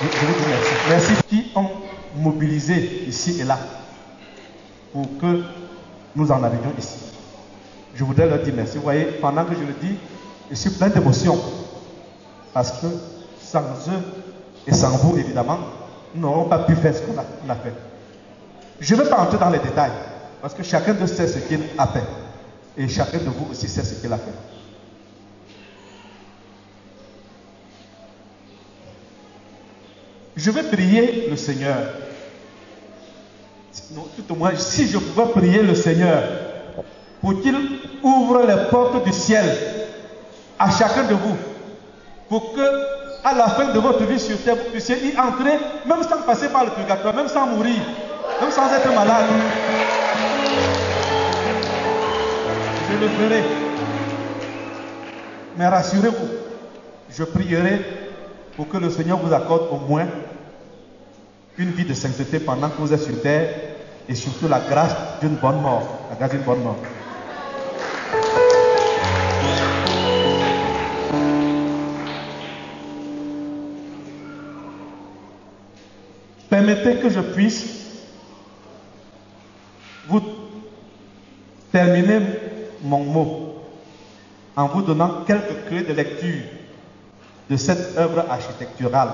Je vous dis merci. Merci qui ont mobilisé ici et là pour que nous en arrivions ici. Je voudrais leur dire merci. Vous voyez, pendant que je le dis, je suis plein d'émotions. Parce que sans eux et sans vous, évidemment, nous n'aurons pas pu faire ce qu'on a fait. Je ne vais pas entrer dans les détails, parce que chacun de sait ce qu'il a fait. Et chacun de vous aussi sait ce qu'il a fait. Je vais prier le Seigneur. Tout au moins, si je pouvais prier le Seigneur pour qu'il ouvre les portes du ciel à chacun de vous, pour que à la fin de votre vie sur terre, vous puissiez y entrer, même sans passer par le purgatoire, même sans mourir, même sans être malade. Je le ferai. Mais rassurez-vous, je prierai pour que le Seigneur vous accorde au moins une vie de sainteté pendant que vous êtes sur terre et surtout la grâce d'une bonne mort. La grâce d'une bonne mort. Permettez que je puisse vous terminer mon mot en vous donnant quelques clés de lecture de cette œuvre architecturale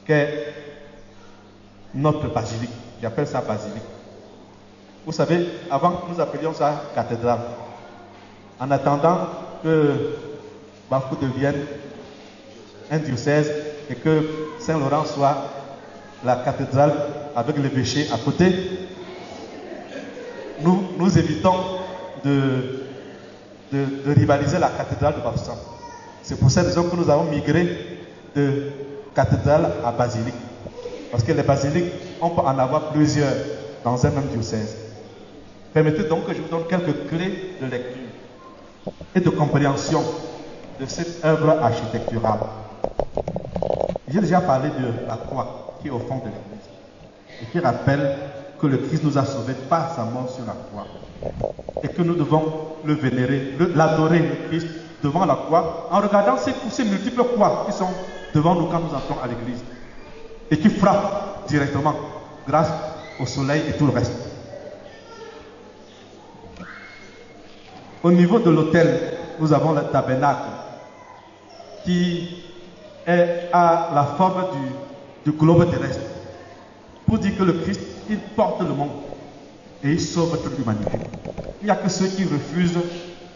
qu'est notre basilique. J'appelle ça basilique. Vous savez, avant nous appelions ça cathédrale. En attendant que Bafou devienne un diocèse et que Saint-Laurent soit la cathédrale avec l'évêché à côté, nous évitons de rivaliser la cathédrale de Bafoussam. C'est pour cette raison que nous avons migré de cathédrale à basilique. Parce que les basiliques, on peut en avoir plusieurs dans un même diocèse. Permettez donc que je vous donne quelques clés de lecture et de compréhension de cette œuvre architecturale. J'ai déjà parlé de la croix qui est au fond de l'église et qui rappelle que le Christ nous a sauvés par sa mort sur la croix et que nous devons le vénérer, l'adorer, le Christ, devant la croix, en regardant ces multiples croix qui sont devant nous quand nous entrons à l'église et qui frappent directement grâce au soleil et tout le reste. Au niveau de l'autel, nous avons le tabernacle qui a la forme du globe terrestre pour dire que le Christ, il porte le monde et il sauve toute l'humanité. Il n'y a que ceux qui refusent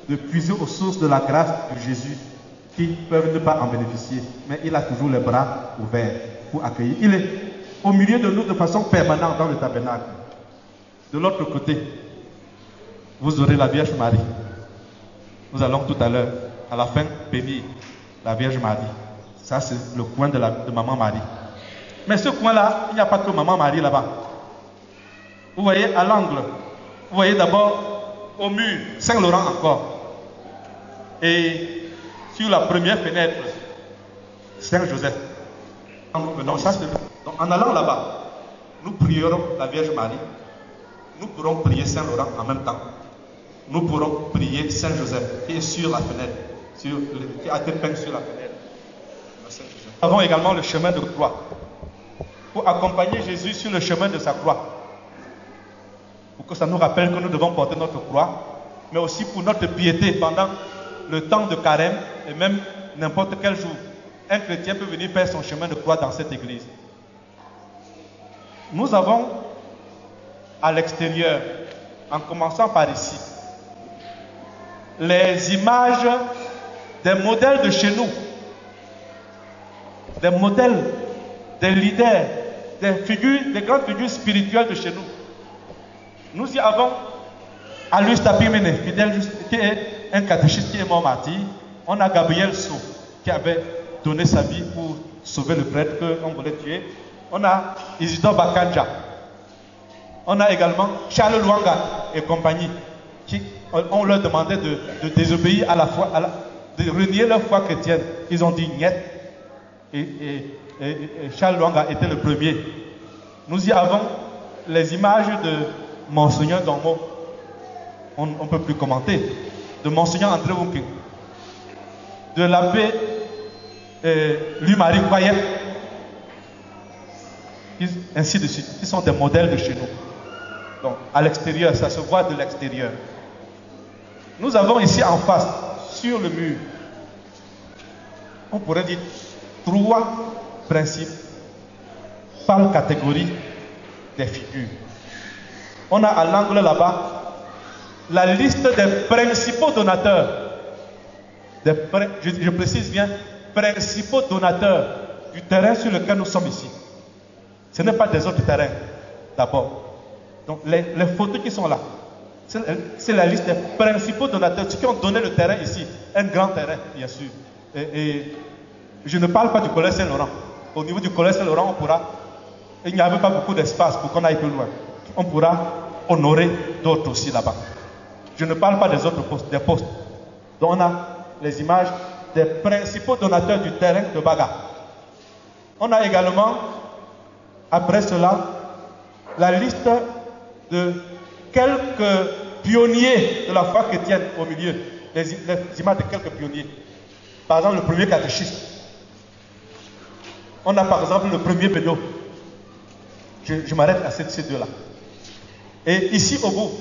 de puiser aux sources de la grâce de Jésus qui peuvent ne pas en bénéficier, mais il a toujours les bras ouverts pour accueillir. Il est au milieu de nous de façon permanente dans le tabernacle. De l'autre côté, vous aurez la Vierge Marie. Nous allons tout à l'heure, à la fin, bénir la Vierge Marie. Ça, c'est le coin de Maman Marie. Mais ce coin-là, il n'y a pas que Maman Marie là-bas. Vous voyez à l'angle, vous voyez d'abord au mur, Saint-Laurent encore. Et sur la première fenêtre, Saint-Joseph. Donc, en allant là-bas, nous prierons la Vierge Marie. Nous pourrons prier Saint-Laurent en même temps. Nous pourrons prier Saint-Joseph qui est sur la fenêtre, qui a été peint sur la fenêtre. Nous avons également le chemin de croix pour accompagner Jésus sur le chemin de sa croix. Pour que ça nous rappelle que nous devons porter notre croix, mais aussi pour notre piété pendant le temps de carême et même n'importe quel jour. Un chrétien peut venir faire son chemin de croix dans cette église. Nous avons à l'extérieur, en commençant par ici, les images des modèles de chez nous, des modèles, des leaders, des grandes figures spirituelles de chez nous. Nous y avons Alois Tapimene, fidèle, qui est un catéchiste qui est mort martyr. On a Gabriel So, qui avait donné sa vie pour sauver le prêtre qu'on voulait tuer. On a Isidore Bakanja. On a également Charles Luanga et compagnie, qui on leur demandait de désobéir à la foi, de renier leur foi chrétienne. Ils ont dit niet. Et Charles Luanga était le premier. Nous y avons les images de Monseigneur Dormo. On ne peut plus commenter. De Monseigneur André Wunking. De l'abbé Louis-Marie Croyet. Ainsi de suite. Ils sont des modèles de chez nous. Donc, à l'extérieur, ça se voit de l'extérieur. Nous avons ici en face, sur le mur, on pourrait dire 3 principes par catégorie des figures. On a à l'angle là-bas la liste des principaux donateurs. Je précise bien, principaux donateurs du terrain sur lequel nous sommes ici. Ce n'est pas des autres terrains, d'abord. Donc les photos qui sont là, c'est la liste des principaux donateurs, ceux qui ont donné le terrain ici, un grand terrain, bien sûr. Et je ne parle pas du collège Saint-Laurent. Au niveau du collège Saint-Laurent, il n'y avait pas beaucoup d'espace pour qu'on aille plus loin. On pourra honorer d'autres aussi là-bas. Je ne parle pas des autres postes, des postes. Donc on a les images des principaux donateurs du terrain de Baga. On a également, après cela, la liste de quelques pionniers de la foi chrétienne au milieu. Les images de quelques pionniers. Par exemple, le premier catéchiste. On a par exemple le premier Bédo. Je m'arrête à ces deux-là. Et ici au bout,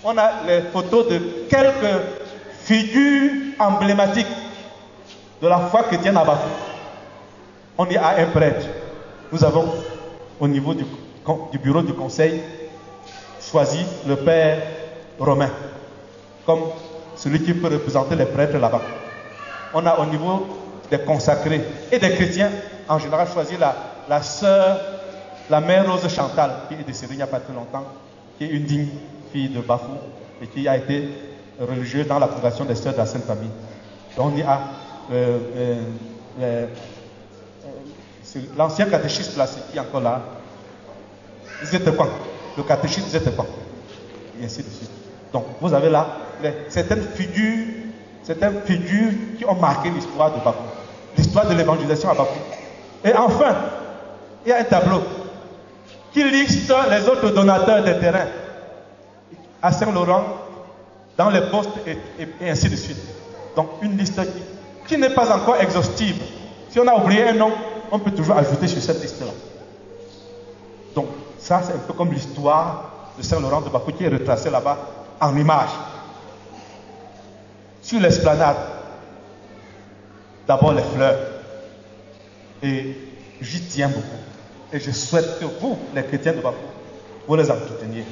on a les photos de quelques figures emblématiques de la foi chrétienne à Bafou. On y a un prêtre. Nous avons, au niveau du bureau du conseil, choisi le père Romain comme celui qui peut représenter les prêtres là-bas. On a au niveau des consacrés et des chrétiens en général choisi la sœur, la mère Rose Chantal, qui est décédée il n'y a pas très longtemps, qui est une digne fille de Bafou et qui a été religieuse dans la congrégation des sœurs de la Sainte Famille. Donc on y a l'ancien catéchiste là, qui est encore là, Zetekwan, le catéchiste Zetekwan, et ainsi de suite. Donc vous avez là certaines figures qui ont marqué l'histoire de Bafou, l'histoire de l'évangélisation à Bafou. Et enfin, il y a un tableau qui liste les autres donateurs des terrains à Saint-Laurent, dans les postes et ainsi de suite. Donc une liste qui n'est pas encore exhaustive. Si on a oublié un nom, on peut toujours ajouter sur cette liste-là. Donc ça, c'est un peu comme l'histoire de Saint-Laurent de Bafou qui est retracée là-bas en images. Sur l'esplanade, d'abord les fleurs. Et j'y tiens beaucoup. Et je souhaite que vous, les chrétiens de Bafou, vous les entreteniez.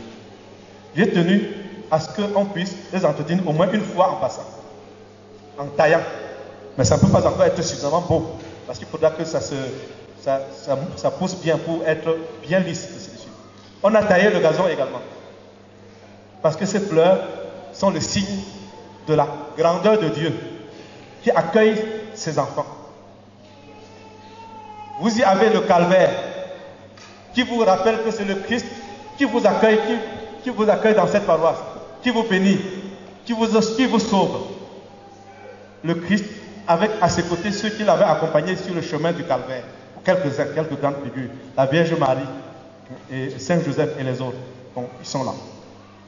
J'ai tenu à ce qu'on puisse les entretenir au moins une fois en passant, en taillant. Mais ça ne peut pas encore être suffisamment beau, parce qu'il faudra que ça pousse bien pour être bien lisse. On a taillé le gazon également, parce que ces fleurs sont le signe de la grandeur de Dieu qui accueille ses enfants. Vous y avez le calvaire qui vous rappelle que c'est le Christ qui vous accueille, qui vous accueille dans cette paroisse, qui vous bénit, qui vous sauve. Le Christ avec à ses côtés ceux qui l'avaient accompagné sur le chemin du calvaire, quelques grandes figures, la Vierge Marie et Saint Joseph et les autres. Donc, ils sont là.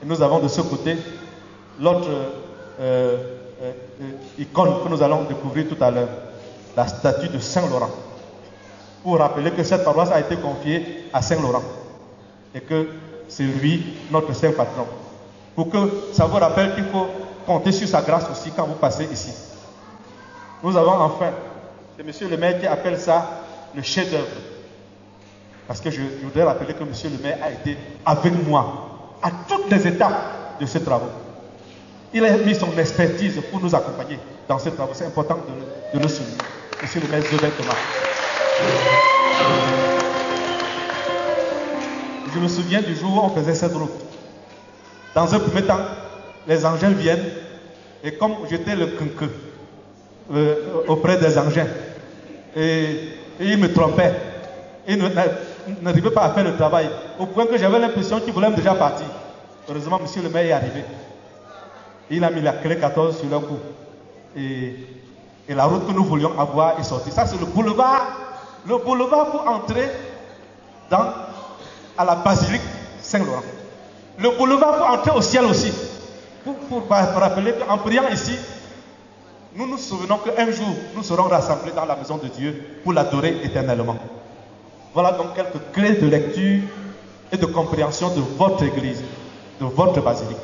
Et nous avons de ce côté l'autre icône que nous allons découvrir tout à l'heure, la statue de Saint Laurent, pour rappeler que cette paroisse a été confiée à Saint Laurent et que c'est lui, notre saint patron. Pour que ça vous rappelle qu'il faut compter sur sa grâce aussi quand vous passez ici. Nous avons enfin, c'est monsieur le maire qui appelle ça le chef-d'œuvre. Parce que je voudrais rappeler que monsieur le maire a été avec moi à toutes les étapes de ces travaux. Il a mis son expertise pour nous accompagner dans ces travaux. C'est important de le souligner. Monsieur le maire Zobel Thomas. Je me souviens du jour où on faisait cette route. Dans un premier temps, les engins viennent et comme j'étais le quinqueux auprès des engins, et ils me trompaient. Ils n'arrivaient pas à faire le travail, au point que j'avais l'impression qu'ils voulaient déjà partir. Heureusement, monsieur le maire est arrivé. Il a mis la clé 14 sur leur cou. Et la route que nous voulions avoir est sortie. Ça, c'est le boulevard pour entrer à la basilique Saint-Laurent. Le boulevard pour entrer au ciel aussi. Pour rappeler qu'en priant ici, nous nous souvenons qu'un jour, nous serons rassemblés dans la maison de Dieu pour l'adorer éternellement. Voilà donc quelques clés de lecture et de compréhension de votre église, de votre basilique.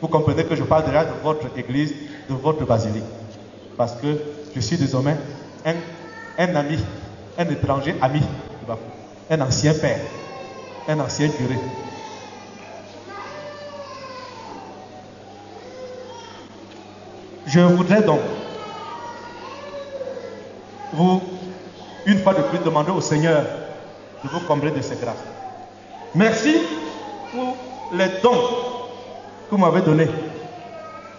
Vous comprenez que je parle déjà de votre église, de votre basilique. Parce que je suis désormais un ami, un étranger ami de Bafou, un ancien père, un ancien curé. Je voudrais donc vous, une fois de plus, demander au Seigneur de vous combler de ses grâces. Merci pour les dons que vous m'avez donnés.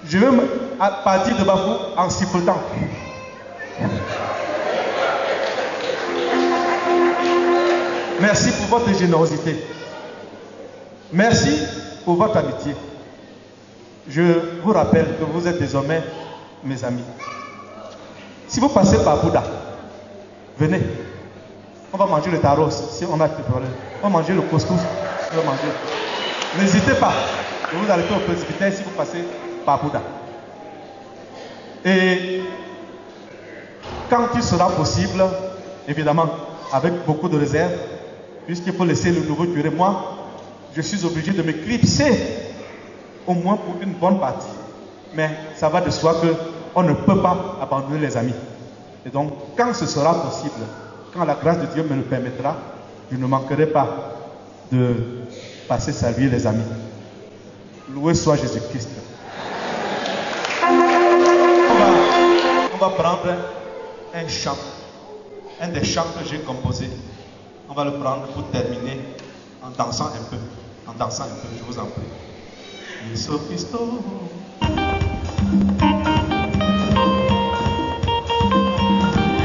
Je vais partir de Bafou en sifflotant. Merci pour votre générosité. Merci pour votre amitié. Je vous rappelle que vous êtes désormais mes amis. Si vous passez par Bouddha, venez. On va manger le taros si on a des problèmes. On va manger le couscous. On va manger. N'hésitez pas de vous arrêter au presbytère si vous passez par Bouddha. Et quand il sera possible, évidemment, avec beaucoup de réserve, puisqu'il faut laisser le nouveau curé, moi, je suis obligé de m'éclipser au moins pour une bonne partie. Mais ça va de soi qu'on ne peut pas abandonner les amis. Et donc, quand ce sera possible, quand la grâce de Dieu me le permettra, je ne manquerai pas de passer saluer les amis. Loué soit Jésus-Christ. On va prendre un chant, un des chants que j'ai composés. On va le prendre pour terminer en dansant un peu. En dansant un peu, je vous en prie. Yesu Christo.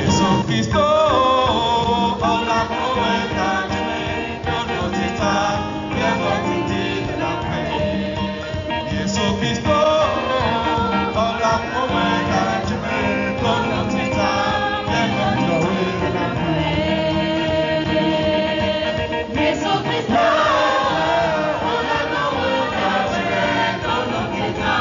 Yesu Christo. Hola poeta de me, yo no te sa, yo de la fe. Yesu Christo. Hola poeta de me, yo no te sa, yo de la fe. Yesu Christo. Hola poeta de me, yo no te sa,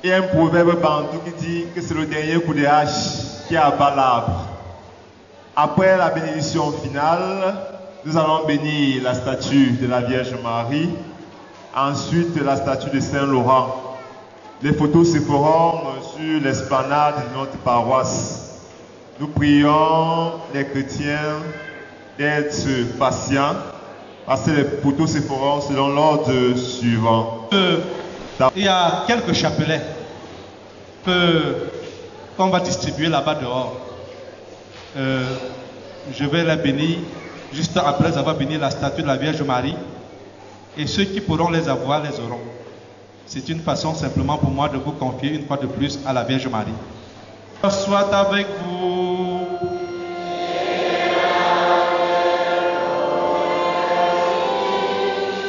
et un proverbe bantou qui dit que c'est le dernier coup de hache qui abat l'arbre. Après la bénédiction finale, nous allons bénir la statue de la Vierge Marie, ensuite la statue de Saint-Laurent. Les photos se feront sur l'esplanade de notre paroisse. Nous prions les chrétiens d'être patients parce que les photos se feront selon l'ordre suivant. Il y a quelques chapelets qu'on va distribuer là-bas dehors. Je vais les bénir juste après avoir béni la statue de la Vierge Marie. Et ceux qui pourront les avoir, les auront. C'est une façon simplement pour moi de vous confier une fois de plus à la Vierge Marie. Soit avec vous.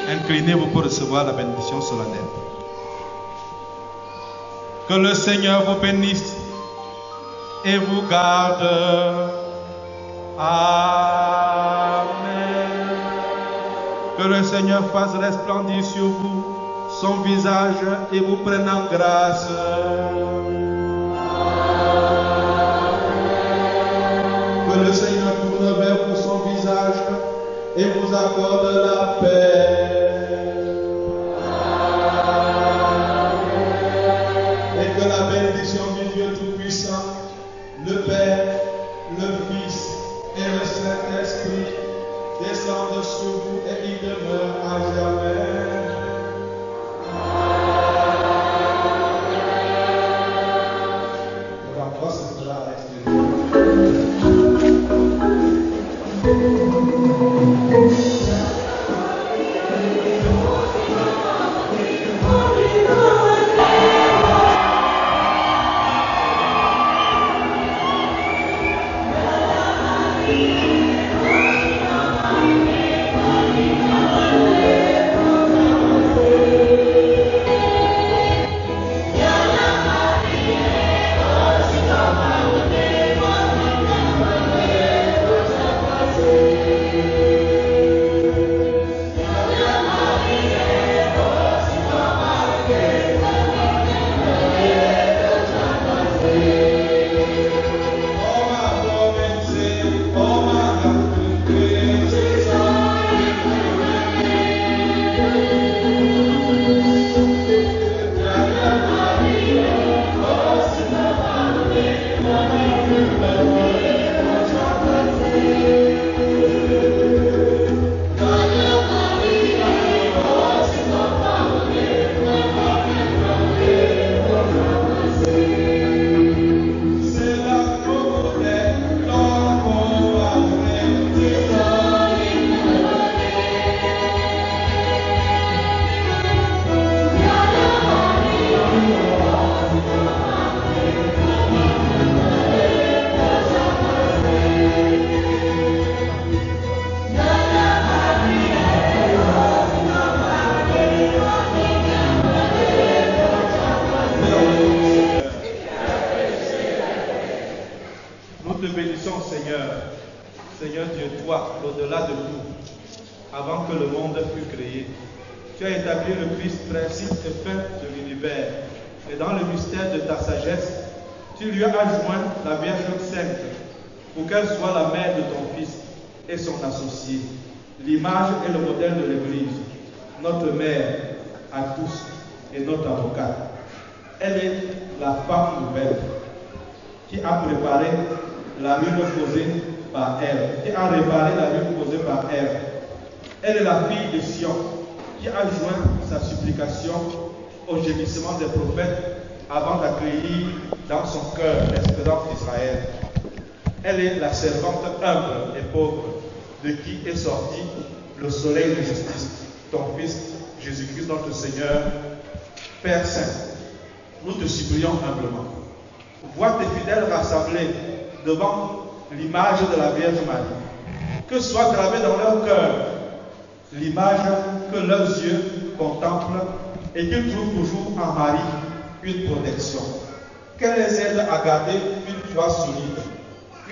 Inclinez-vous pour recevoir la bénédiction solennelle. Que le Seigneur vous bénisse et vous garde. Amen. Que le Seigneur fasse resplendir sur vous son visage et vous prenne en grâce. Que le Seigneur tourne vers vous son visage et vous accorde la paix. Et que la bénédiction du Dieu Tout-Puissant, le Père, le Fils et le Saint-Esprit descendent sur vous et y demeurent à jamais. La croix se fera à l'extérieur. Seigneur Dieu, toi, au-delà de tout, avant que le monde fût créé, tu as établi le Christ, principe et fin de l'univers. Et dans le mystère de ta sagesse, tu lui as adjoint la Vierge Sainte pour qu'elle soit la mère de ton Fils et son associé, l'image et le modèle de l'Église, notre mère à tous et notre avocate. Elle est la femme nouvelle qui a préparé la ruine causée par elle, qui a réparé la ruine causée par elle. Elle est la fille de Sion qui a joint sa supplication au gémissement des prophètes avant d'accueillir dans son cœur l'espérance d'Israël. Elle est la servante humble et pauvre de qui est sorti le soleil de justice, ton Fils Jésus-Christ notre Seigneur. Père Saint, nous te supplions humblement. Vois tes fidèles rassemblés devant l'image de la Vierge Marie. Que soit gravée dans leur cœur l'image que leurs yeux contemplent et qu'ils trouvent toujours en Marie une protection. Qu'elle les aide à garder une foi solide,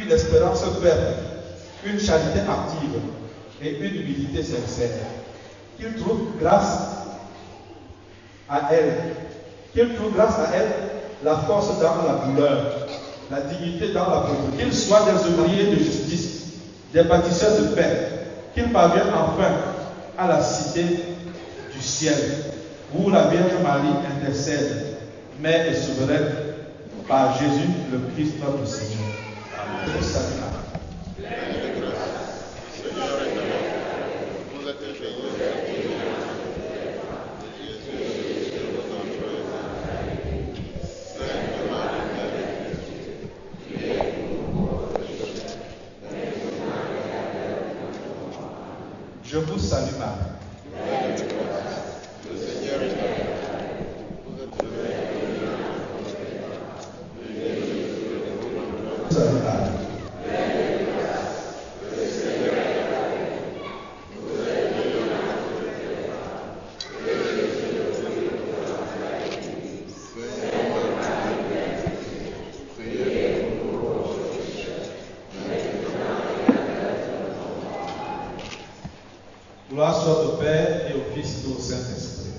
une espérance ferme, une charité active et une humilité sincère. Qu'ils trouvent grâce à elle qu'il trouve grâce à elle la force dans la douleur, la dignité dans la pauvreté, qu'ils soient des ouvriers de justice, des bâtisseurs de paix, qu'ils parviennent enfin à la cité du ciel, où la Vierge Marie intercède, mère et souveraine, par Jésus le Christ notre Seigneur. Amen. Je vous salue Marie. Le Seigneur est avec vous. Vous êtes Salue Marie. Gloire soit au Père et au Fils et au Saint-Esprit.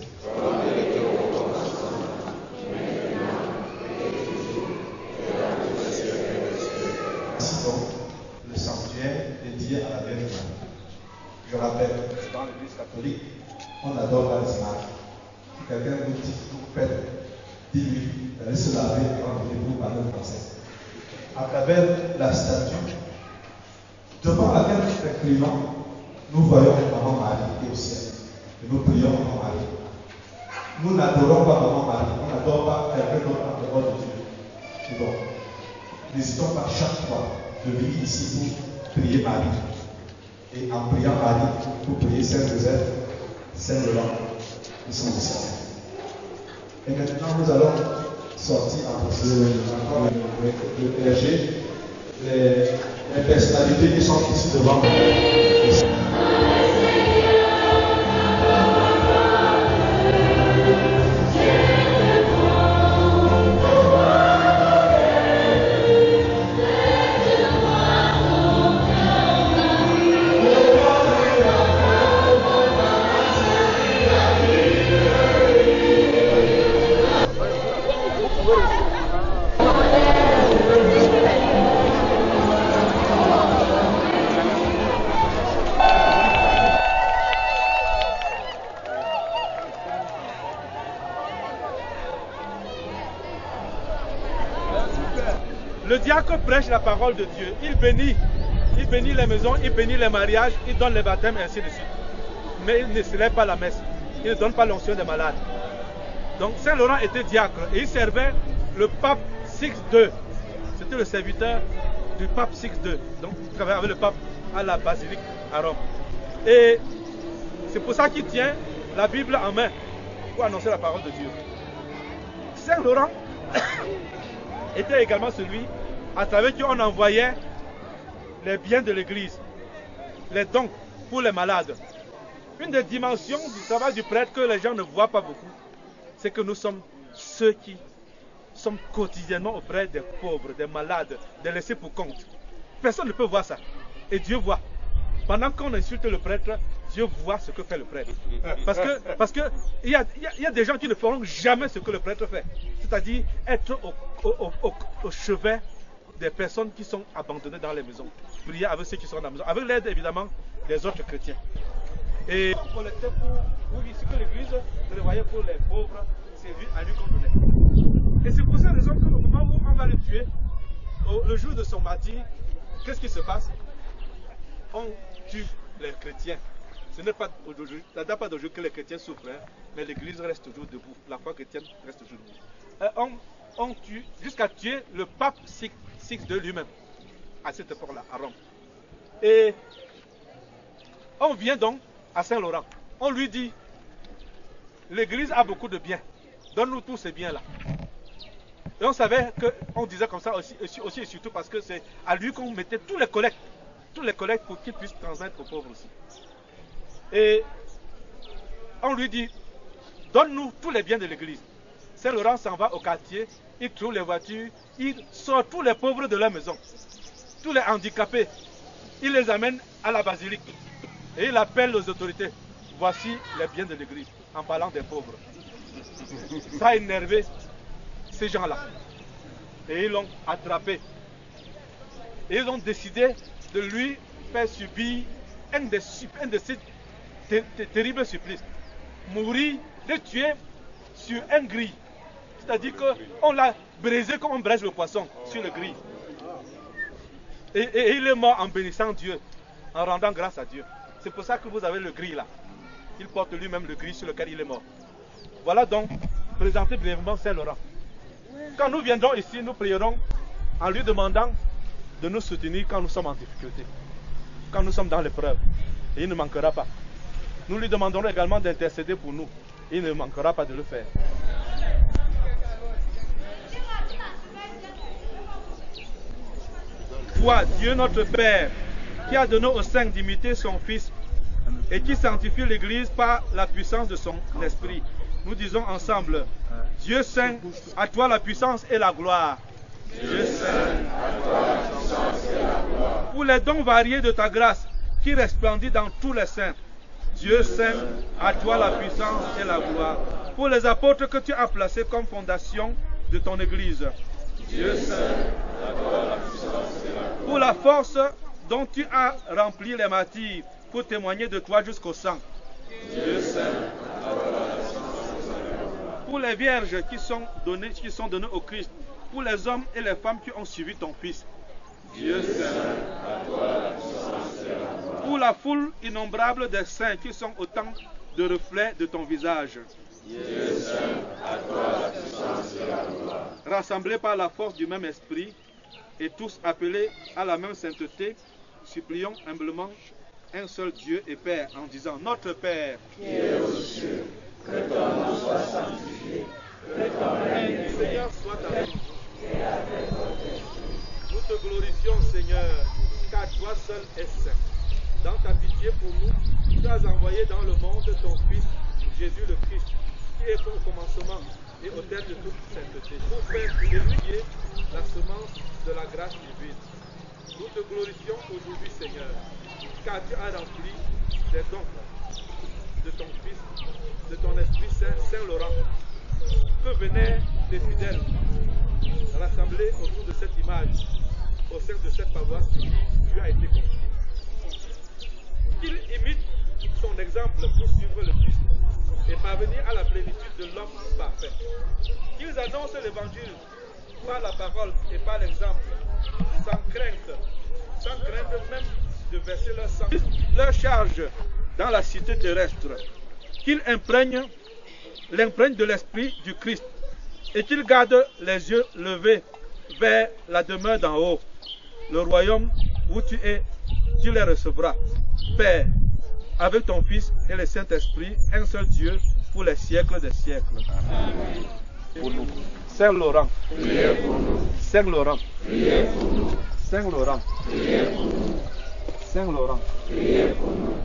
Ainsi donc, le sanctuaire dédié à la Vierge Marie. Je rappelle, dans l'Église catholique, on adore la Marie. Si quelqu'un vous dit que vous faites, dis-lui d'aller se laver et rendez-vous par le conseil. À travers la statue, devant laquelle nous inclinons, nous voyons Maman Marie qui est au ciel. Et nous prions Maman Marie. Nous n'adorons pas Maman Marie. On n'adore pas quelqu'un d'autre en dehors de Dieu. Et donc, n'hésitons pas chaque fois de venir ici pour prier Marie. Et en priant Marie, pour prier Saint-Joseph, Saint-Laurent et son ciel. Et maintenant, nous allons sortir entre le clergé, les personnalités qui sont ici devant nous. Le diacre prêche la parole de Dieu. Il bénit les maisons, il bénit les mariages, il donne les baptêmes et ainsi de suite. Mais il ne célèbre pas la messe. Il ne donne pas l'onction des malades. Donc Saint Laurent était diacre et il servait le pape Six II. C'était le serviteur du pape Six II. Donc il travaillait avec le pape à la basilique à Rome. Et c'est pour ça qu'il tient la Bible en main pour annoncer la parole de Dieu. Saint Laurent était également celui à travers qui on envoyait les biens de l'Église, les dons pour les malades. Une des dimensions du travail du prêtre que les gens ne voient pas beaucoup, c'est que nous sommes ceux qui sommes quotidiennement auprès des pauvres, des malades, des laissés pour compte. Personne ne peut voir ça. Et Dieu voit. Pendant qu'on insulte le prêtre, Dieu voit ce que fait le prêtre. Parce que il y a des gens qui ne feront jamais ce que le prêtre fait. C'est-à-dire être au chevet des personnes qui sont abandonnées dans les maisons. Prier avec ceux qui sont dans la maison. Avec l'aide évidemment des autres chrétiens. Et on collectait pour ici que l'église prévoyait pour les pauvres, c'est lui à lui qu'on donnait. Et c'est pour cette raison qu'au moment où on va le tuer, le jour de son martyre, qu'est-ce qui se passe? On tue les chrétiens. Ce n'est pas aujourd'hui, ça ne date pas d'aujourd'hui que les chrétiens souffrent, hein, mais l'église reste toujours debout. La foi chrétienne reste toujours debout. On tue jusqu'à tuer le pape Six II lui-même, à cette époque-là, à Rome. Et on vient donc à Saint-Laurent. On lui dit, l'église a beaucoup de biens, donne-nous tous ces biens-là. Et on savait qu'on disait comme ça aussi et surtout parce que c'est à lui qu'on mettait tous les collectes pour qu'il puisse transmettre aux pauvres aussi. Et on lui dit, donne-nous tous les biens de l'église. Saint-Laurent s'en va au quartier, il trouve les voitures, il sort tous les pauvres de la maison, tous les handicapés, il les amène à la basilique et il appelle les autorités. Voici les biens de l'église, en parlant des pauvres. Ça a énervé ces gens-là. Et ils l'ont attrapé. Et ils ont décidé de lui faire subir un de ces terribles supplices. Mourir, de tuer sur un gril. C'est-à-dire qu'on l'a brisé comme on braise le poisson sur le gril. Et il est mort en bénissant Dieu, en rendant grâce à Dieu. C'est pour ça que vous avez le gril là. Il porte lui-même le gril sur lequel il est mort. Voilà donc, présenter brièvement Saint-Laurent. Quand nous viendrons ici, nous prierons en lui demandant de nous soutenir quand nous sommes en difficulté, quand nous sommes dans l'épreuve. Et il ne manquera pas. Nous lui demanderons également d'intercéder pour nous. Il ne manquera pas de le faire. Toi, Dieu notre Père, qui a donné au Saint d'imiter son Fils et qui sanctifie l'Église par la puissance de son Esprit, nous disons ensemble, Dieu Saint, à toi la puissance et la gloire. Dieu Saint, à toi la puissance et la gloire. Pour les dons variés de ta grâce, qui resplendit dans tous les saints. Dieu Saint, à toi la puissance et la gloire. Pour les apôtres que tu as placés comme fondation de ton Église. Dieu Saint, à toi la puissance et la gloire. Pour la force dont tu as rempli les martyrs pour témoigner de toi jusqu'au sang. Dieu Saint, à toi la puissance et la gloire. Pour les vierges qui sont données au Christ, pour les hommes et les femmes qui ont suivi ton Fils. Dieu Saint, à toi la puissance et la gloire. Pour la foule innombrable des saints qui sont autant de reflets de ton visage. Dieu Saint, à toi la puissance et la gloire. Rassemblés par la force du même esprit et tous appelés à la même sainteté, supplions humblement un seul Dieu et Père en disant: Notre Père, qui es aux cieux, que ton nom soit sanctifié, que ton règne Seigneur soit à nous. Nous te glorifions, Seigneur, car toi seul es saint. Dans ta pitié pour nous, tu as envoyé dans le monde ton Fils, Jésus le Christ, qui est au commencement et au terme de toute sainteté, pour faire briller la semence de la grâce divine. Nous te glorifions aujourd'hui, Seigneur, car tu as rempli les dons de ton Fils, de ton Esprit Saint, Saint-Laurent, que venaient des fidèles rassemblés autour de cette image, au sein de cette paroisse qui lui a été confiée. Qu'il imite son exemple pour suivre le Christ et parvenir à la plénitude de l'homme parfait. Qu'ils annoncent l'évangile par la parole et par l'exemple, sans crainte même de verser leur sang, leur charge dans la cité terrestre. Qu'ils imprègnent de l'esprit du Christ et qu'ils gardent les yeux levés vers la demeure d'en haut, le royaume où tu es, tu les recevras. Père, avec ton Fils et le Saint-Esprit, un seul Dieu, pour les siècles des siècles. Amen. Pour nous. Saint Laurent, priez pour nous. Saint Laurent, priez pour nous. Saint Laurent, priez pour nous. Saint Laurent, priez pour nous.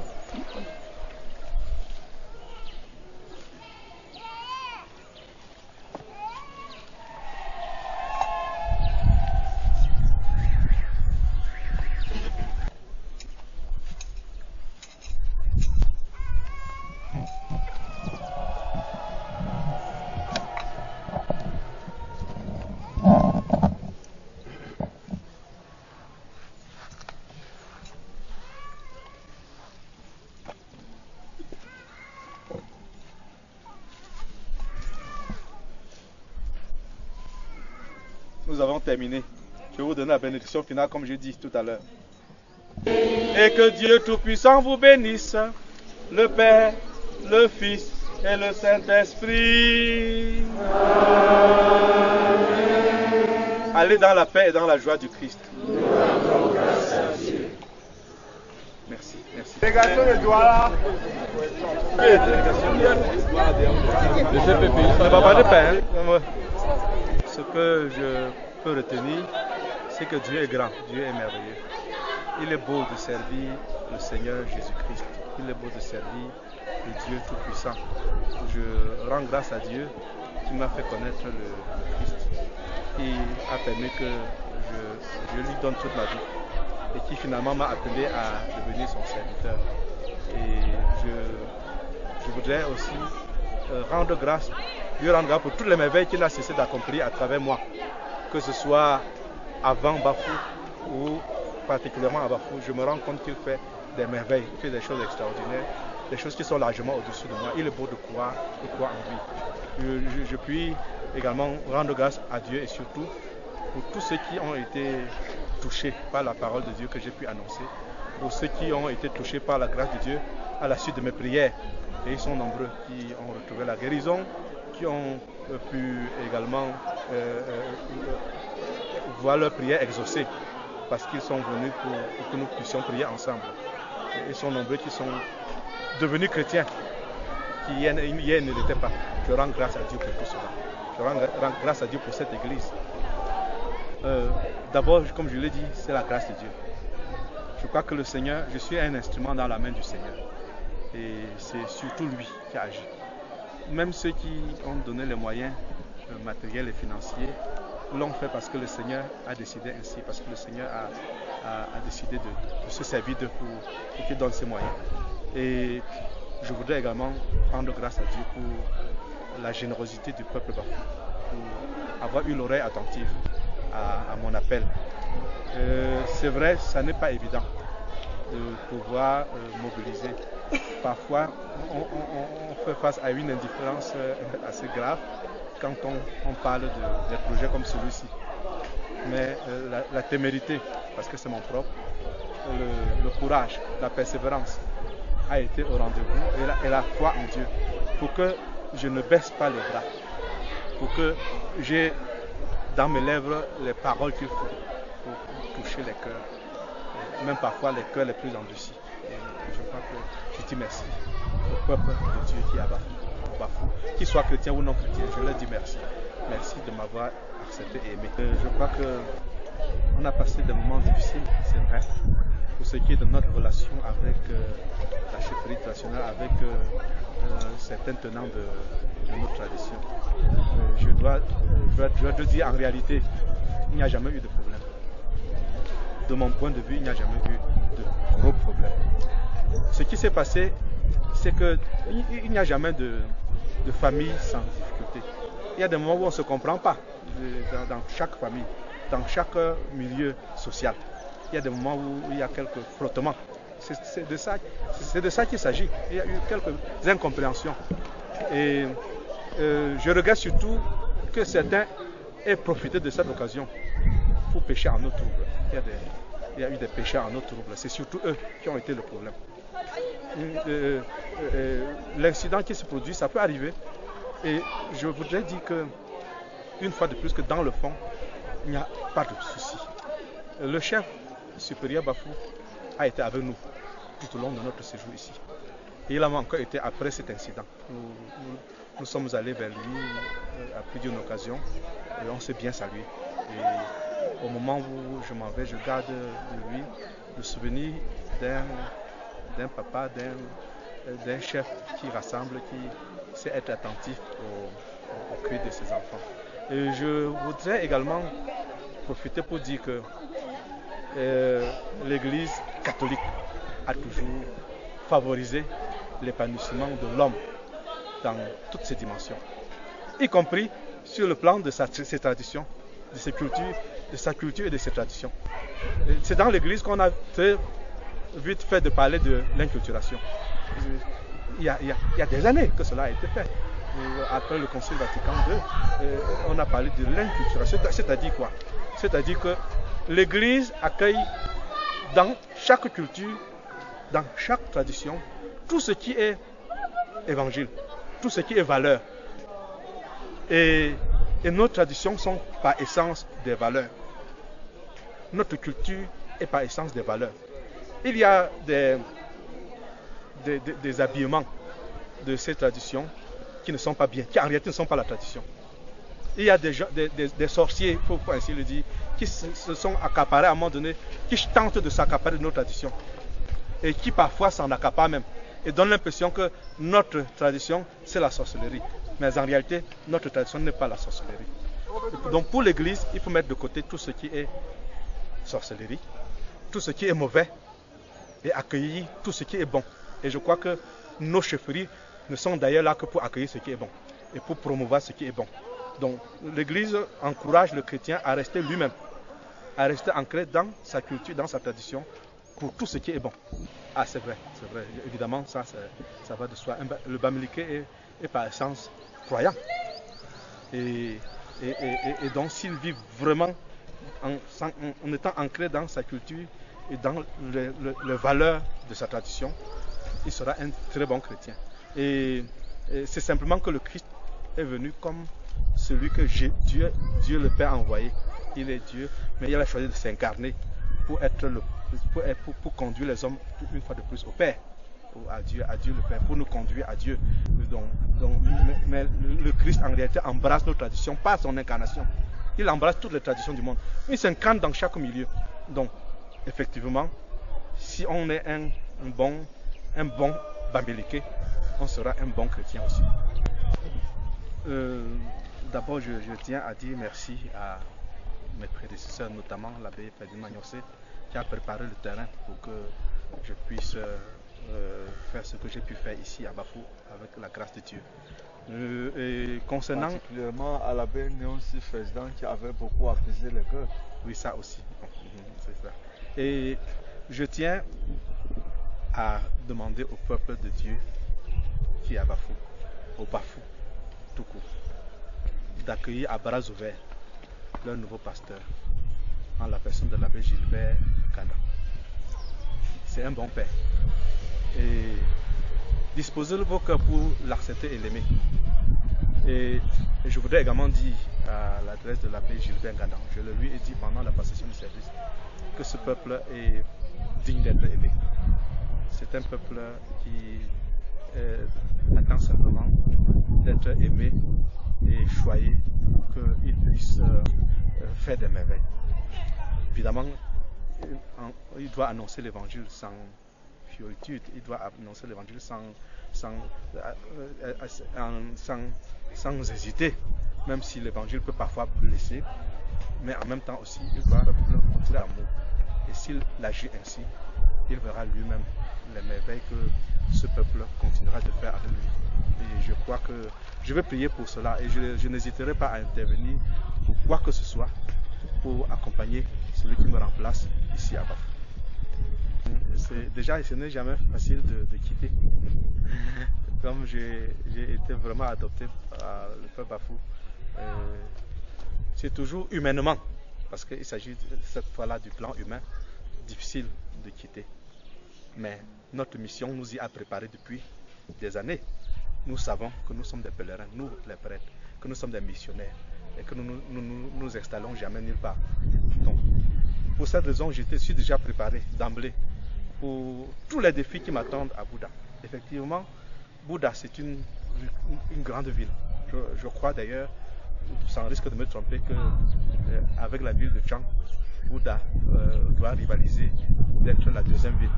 Nous avons terminé. Je vais vous donner la bénédiction finale comme j'ai dit tout à l'heure. Et que Dieu Tout-Puissant vous bénisse, le Père, le Fils et le Saint-Esprit. Amen. Allez dans la paix et dans la joie du Christ. Nous rendons grâce à Dieu. Merci, merci. Délégation de Douala. Ce que je peux retenir, c'est que Dieu est grand, Dieu est merveilleux. Il est beau de servir le Seigneur Jésus-Christ. Il est beau de servir le Dieu Tout-Puissant. Je rends grâce à Dieu qui m'a fait connaître le Christ, qui a permis que je lui donne toute ma vie et qui finalement m'a appelé à devenir son serviteur. Et je voudrais aussi rendre grâce, lui rendre grâce pour toutes les merveilles qu'il n'a cessé d'accomplir à travers moi, que ce soit avant Bafou ou particulièrement à Bafou. Je me rends compte qu'il fait des merveilles, il fait des choses extraordinaires, des choses qui sont largement au-dessus de moi. Il est beau de croire en lui. Je puis également rendre grâce à Dieu et surtout pour tous ceux qui ont été touchés par la parole de Dieu que j'ai pu annoncer, pour ceux qui ont été touchés par la grâce de Dieu à la suite de mes prières. Et ils sont nombreux qui ont retrouvé la guérison, qui ont pu également voir leurs prières exaucées parce qu'ils sont venus pour que nous puissions prier ensemble. Et ils sont nombreux qui sont devenus chrétiens, qui hier ne l'étaient pas. Je rends grâce à Dieu pour tout cela. Je rends grâce à Dieu pour cette église. D'abord, comme je l'ai dit, c'est la grâce de Dieu. Je crois que le Seigneur, je suis un instrument dans la main du Seigneur. Et c'est surtout lui qui agit. Même ceux qui ont donné les moyens matériels et financiers l'ont fait parce que le Seigneur a décidé ainsi, parce que le Seigneur a décidé de se servir d'eux pour qu'il donne ses moyens. Et je voudrais également rendre grâce à Dieu pour la générosité du peuple bafou, pour avoir eu l'oreille attentive à mon appel. C'est vrai, ça n'est pas évident de pouvoir mobiliser. Parfois, on fait face à une indifférence assez grave quand on parle de projets comme celui-ci. Mais la témérité, parce que c'est mon propre, le courage, la persévérance a été au rendez-vous et la foi en Dieu pour que je ne baisse pas les bras, pour que j'ai dans mes lèvres les paroles qu'il faut pour toucher les cœurs, même parfois les cœurs les plus endurcis. Et je crois que je dis merci au peuple de Dieu qui est à Bafou, qu'il soit chrétien ou non chrétien, je leur dis merci. Merci de m'avoir accepté et aimé. Je crois qu'on a passé des moments difficiles, c'est vrai, pour ce qui est de notre relation avec la chefferie traditionnelle, avec certains tenants de notre tradition. Je dois dire en réalité, il n'y a jamais eu de problème. De mon point de vue, il n'y a jamais eu de gros problèmes. Ce qui s'est passé, c'est qu'il n'y a jamais de famille sans difficulté. Il y a des moments où on ne se comprend pas dans chaque famille, dans chaque milieu social. Il y a des moments où il y a quelques frottements. C'est de ça qu'il s'agit. Il y a eu quelques incompréhensions. Et je regrette surtout que certains aient profité de cette occasion pour pécher en notre trouble. Il y a eu des péchés en notre trouble. C'est surtout eux qui ont été le problème. L'incident qui se produit, ça peut arriver. Et je voudrais dire que, une fois de plus, que dans le fond, il n'y a pas de souci. Le chef supérieur Bafou a été avec nous tout au long de notre séjour ici. Et il a encore été après cet incident. Nous sommes allés vers lui à plus d'une occasion et on s'est bien salué. Et au moment où je m'en vais, je garde de lui le souvenir d'un papa, d'un chef qui rassemble, qui sait être attentif au cri de ses enfants. Et je voudrais également profiter pour dire que l'Église catholique a toujours favorisé l'épanouissement de l'homme dans toutes ses dimensions, y compris sur le plan de ses traditions, de ses cultures, de sa culture et de ses traditions. C'est dans l'Église qu'on a vite fait de parler de l'inculturation. Il y a des années que cela a été fait. Après le Concile Vatican II, on a parlé de l'inculturation. C'est-à-dire quoi? C'est-à-dire que l'Église accueille dans chaque culture, dans chaque tradition, tout ce qui est évangile, tout ce qui est valeur. Et nos traditions sont par essence des valeurs. Notre culture est par essence des valeurs. Il y a des habillements de ces traditions qui ne sont pas bien, qui en réalité ne sont pas la tradition. Il y a des sorciers, il faut ainsi le dire, qui se sont accaparés à un moment donné, qui tentent de s'accaparer de nos traditions et qui parfois s'en accaparent même et donnent l'impression que notre tradition c'est la sorcellerie. Mais en réalité, notre tradition n'est pas la sorcellerie. Donc pour l'Église, il faut mettre de côté tout ce qui est sorcellerie, tout ce qui est mauvais et accueillir tout ce qui est bon. Et je crois que nos chefferies ne sont d'ailleurs là que pour accueillir ce qui est bon et pour promouvoir ce qui est bon. Donc l'Église encourage le chrétien à rester lui-même, à rester ancré dans sa culture, dans sa tradition, pour tout ce qui est bon. Ah, c'est vrai. Évidemment, ça va de soi. Le Bamileke est par essence croyant. Et donc, s'il vit vraiment en étant ancré dans sa culture et dans les valeurs de sa tradition, il sera un très bon chrétien. Et c'est simplement que le Christ est venu comme celui que Dieu le Père a envoyé. Il est Dieu, mais il a choisi de s'incarner pour conduire les hommes une fois de plus au Père, à Dieu le Père, pour nous conduire à Dieu. Mais le Christ en réalité embrasse nos traditions par son incarnation. Il embrasse toutes les traditions du monde. Il s'incarne dans chaque milieu. Donc, effectivement, si on est un bon Bamileke, on sera un bon chrétien aussi. D'abord, je tiens à dire merci à mes prédécesseurs, notamment l'abbé Ferdinand Magnossé, qui a préparé le terrain pour que je puisse faire ce que j'ai pu faire ici à Bafou avec la grâce de Dieu. Et concernant particulièrement à l'abbé Néonsi Ferdinand qui avait beaucoup apaisé les cœurs. Oui, ça aussi. C'est ça. Et je tiens à demander au peuple de Dieu qui est à Bafou, au Bafou, tout court, d'accueillir à bras ouverts leur nouveau pasteur en la personne de l'abbé Gilbert Kanda. C'est un bon père. Et disposez vos cœurs pour l'accepter et l'aimer. Et je voudrais également dire à l'adresse de l'abbé Gilbert Kanda, je le lui ai dit pendant la passation du service, que ce peuple est digne d'être aimé. C'est un peuple qui attend simplement d'être aimé et choyé pour qu'il puisse faire des merveilles. Évidemment, il doit annoncer l'évangile sans fioritude, il doit annoncer l'évangile sans hésiter, même si l'évangile peut parfois blesser, mais en même temps aussi, il doit le montrer amour. Et s'il agit ainsi, il verra lui-même les merveilles que ce peuple continuera de faire avec lui. Et je crois que je vais prier pour cela et je n'hésiterai pas à intervenir pour quoi que ce soit pour accompagner celui qui me remplace ici à Bafou. Déjà, ce n'est jamais facile de quitter. Comme j'ai été vraiment adopté par le peuple Bafou, c'est toujours humainement, parce qu'il s'agit cette fois-là du plan humain, difficile de quitter. Mais notre mission nous y a préparé depuis des années. Nous savons que nous sommes des pèlerins, nous les prêtres, que nous sommes des missionnaires et que nous nous installons jamais nulle part. Donc, pour cette raison, je suis déjà préparé d'emblée pour tous les défis qui m'attendent à Bouddha. Effectivement, Bouddha, c'est une grande ville. Je crois d'ailleurs, sans risque de me tromper, qu'avec la ville de Chiang, Bouddha doit rivaliser d'être la deuxième ville.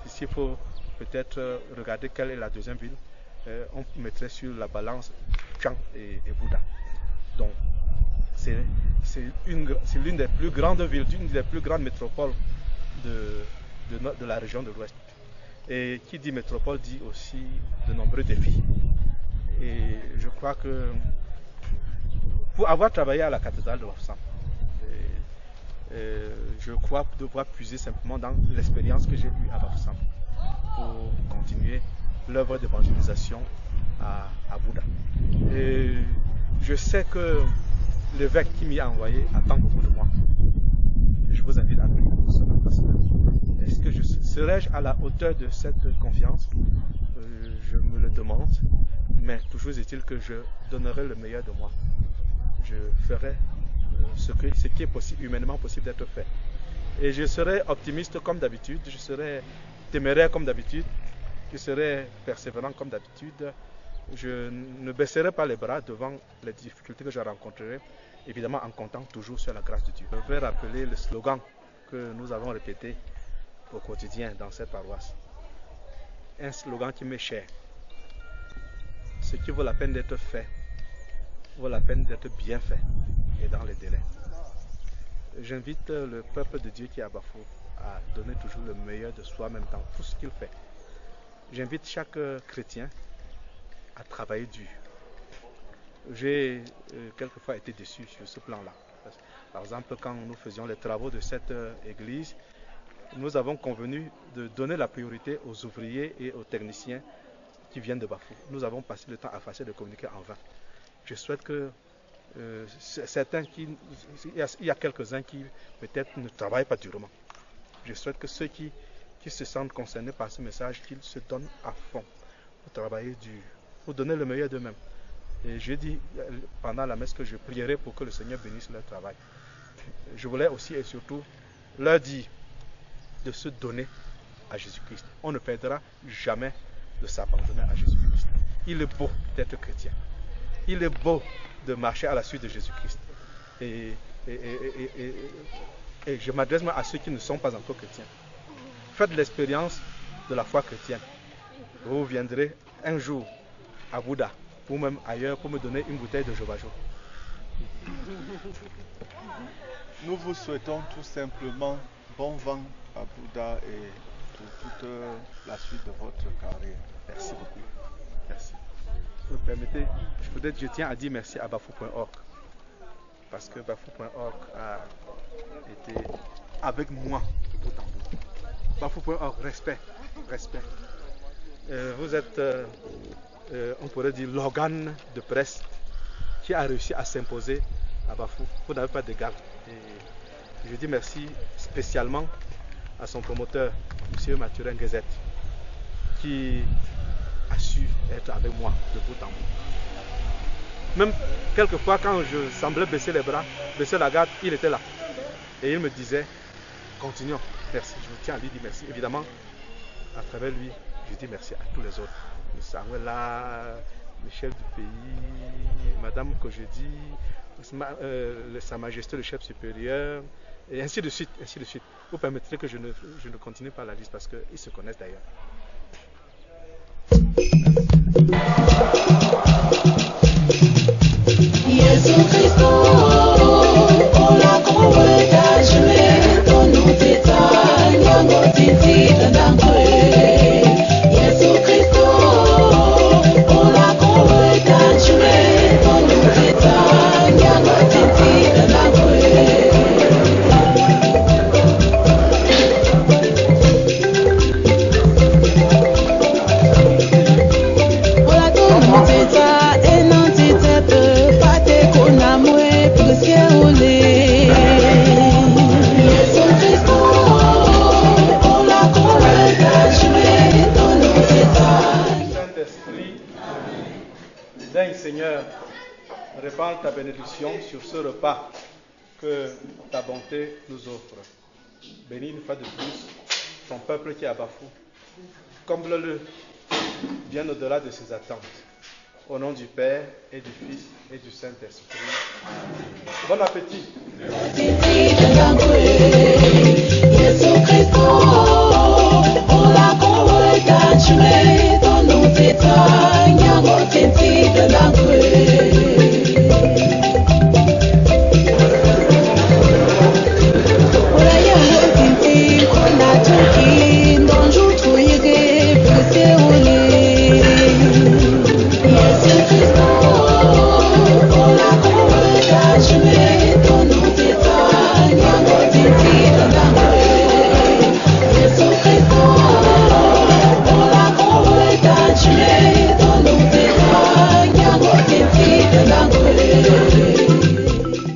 S'il faut peut-être regarder quelle est la deuxième ville, on mettrait sur la balance Chiang et Bouddha. Donc, c'est l'une des plus grandes villes, l'une des plus grandes métropoles de la région de l'Ouest. Et qui dit métropole dit aussi de nombreux défis. Et je crois que pour avoir travaillé à la cathédrale de Bafoussam, je crois devoir puiser simplement dans l'expérience que j'ai eue à Bafoussam pour continuer l'œuvre d'évangélisation à Bouddha. Et je sais que l'évêque qui m'y a envoyé attend beaucoup de moi. Je vous invite à prier pour cela. Est-ce que serais-je à la hauteur de cette confiance? Je me le demande, mais toujours est-il que je donnerai le meilleur de moi. Je ferai ce qui est possible, humainement possible d'être fait. Et je serai optimiste comme d'habitude, je serai téméraire comme d'habitude, je serai persévérant comme d'habitude. Je ne baisserai pas les bras devant les difficultés que je rencontrerai, évidemment en comptant toujours sur la grâce de Dieu. Je vais rappeler le slogan que nous avons répété au quotidien dans cette paroisse. Un slogan qui m'est cher. Ce qui vaut la peine d'être fait, vaut la peine d'être bien fait et dans les délais. J'invite le peuple de Dieu qui est à Bafou à donner toujours le meilleur de soi-même dans tout ce qu'il fait. J'invite chaque chrétien à travailler dur. J'ai quelquefois été déçu sur ce plan-là. Par exemple, quand nous faisions les travaux de cette église, nous avons convenu de donner la priorité aux ouvriers et aux techniciens qui viennent de Bafou. Nous avons passé le temps à faire de communiquer en vain. Je souhaite que certains il y a quelques-uns qui peut-être ne travaillent pas durement. Je souhaite que ceux qui se sentent concernés par ce message, qu'ils se donnent à fond pour travailler dur, pour donner le meilleur d'eux-mêmes. Et je dis pendant la messe que je prierai pour que le Seigneur bénisse leur travail. Je voulais aussi et surtout leur dire de se donner à Jésus-Christ. On ne perdra jamais de s'abandonner à Jésus-Christ. Il est beau d'être chrétien. Il est beau de marcher à la suite de Jésus-Christ. Et je m'adresse à ceux qui ne sont pas encore chrétiens. Faites l'expérience de la foi chrétienne. Vous viendrez un jour à Bouddha ou même ailleurs pour me donner une bouteille de Jovajo. Nous vous souhaitons tout simplement bon vent à Bouddha et pour toute la suite de votre carrière. Merci beaucoup. Merci. Si vous me permettez, je tiens à dire merci à Bafou.org parce que Bafou.org a été avec moi de bout en bout. Bafou.org, respect. Vous êtes, on pourrait dire, l'organe de presse qui a réussi à s'imposer à Bafou. Vous n'avez pas d'égal. Et je dis merci spécialement à son promoteur, M. Mathurin Guézette, qui a su être avec moi de bout en bout. Même quelquefois, quand je semblais baisser les bras, baisser la garde, il était là. Et il me disait, continuons, merci. Je tiens à lui dire merci. Évidemment, à travers lui, je dis merci à tous les autres. Le Samuela, le chef du pays, Madame Kojedi, Sa Majesté le chef supérieur, et ainsi de suite, ainsi de suite. Vous permettrez que je ne continue pas la liste parce qu'ils se connaissent d'ailleurs. Seigneur, répands ta bénédiction sur ce repas que ta bonté nous offre. Bénis une fois de plus ton peuple qui est à Bafou. Comble-le bien au-delà de ses attentes. Au nom du Père et du Fils et du Saint-Esprit. Bon appétit. Don't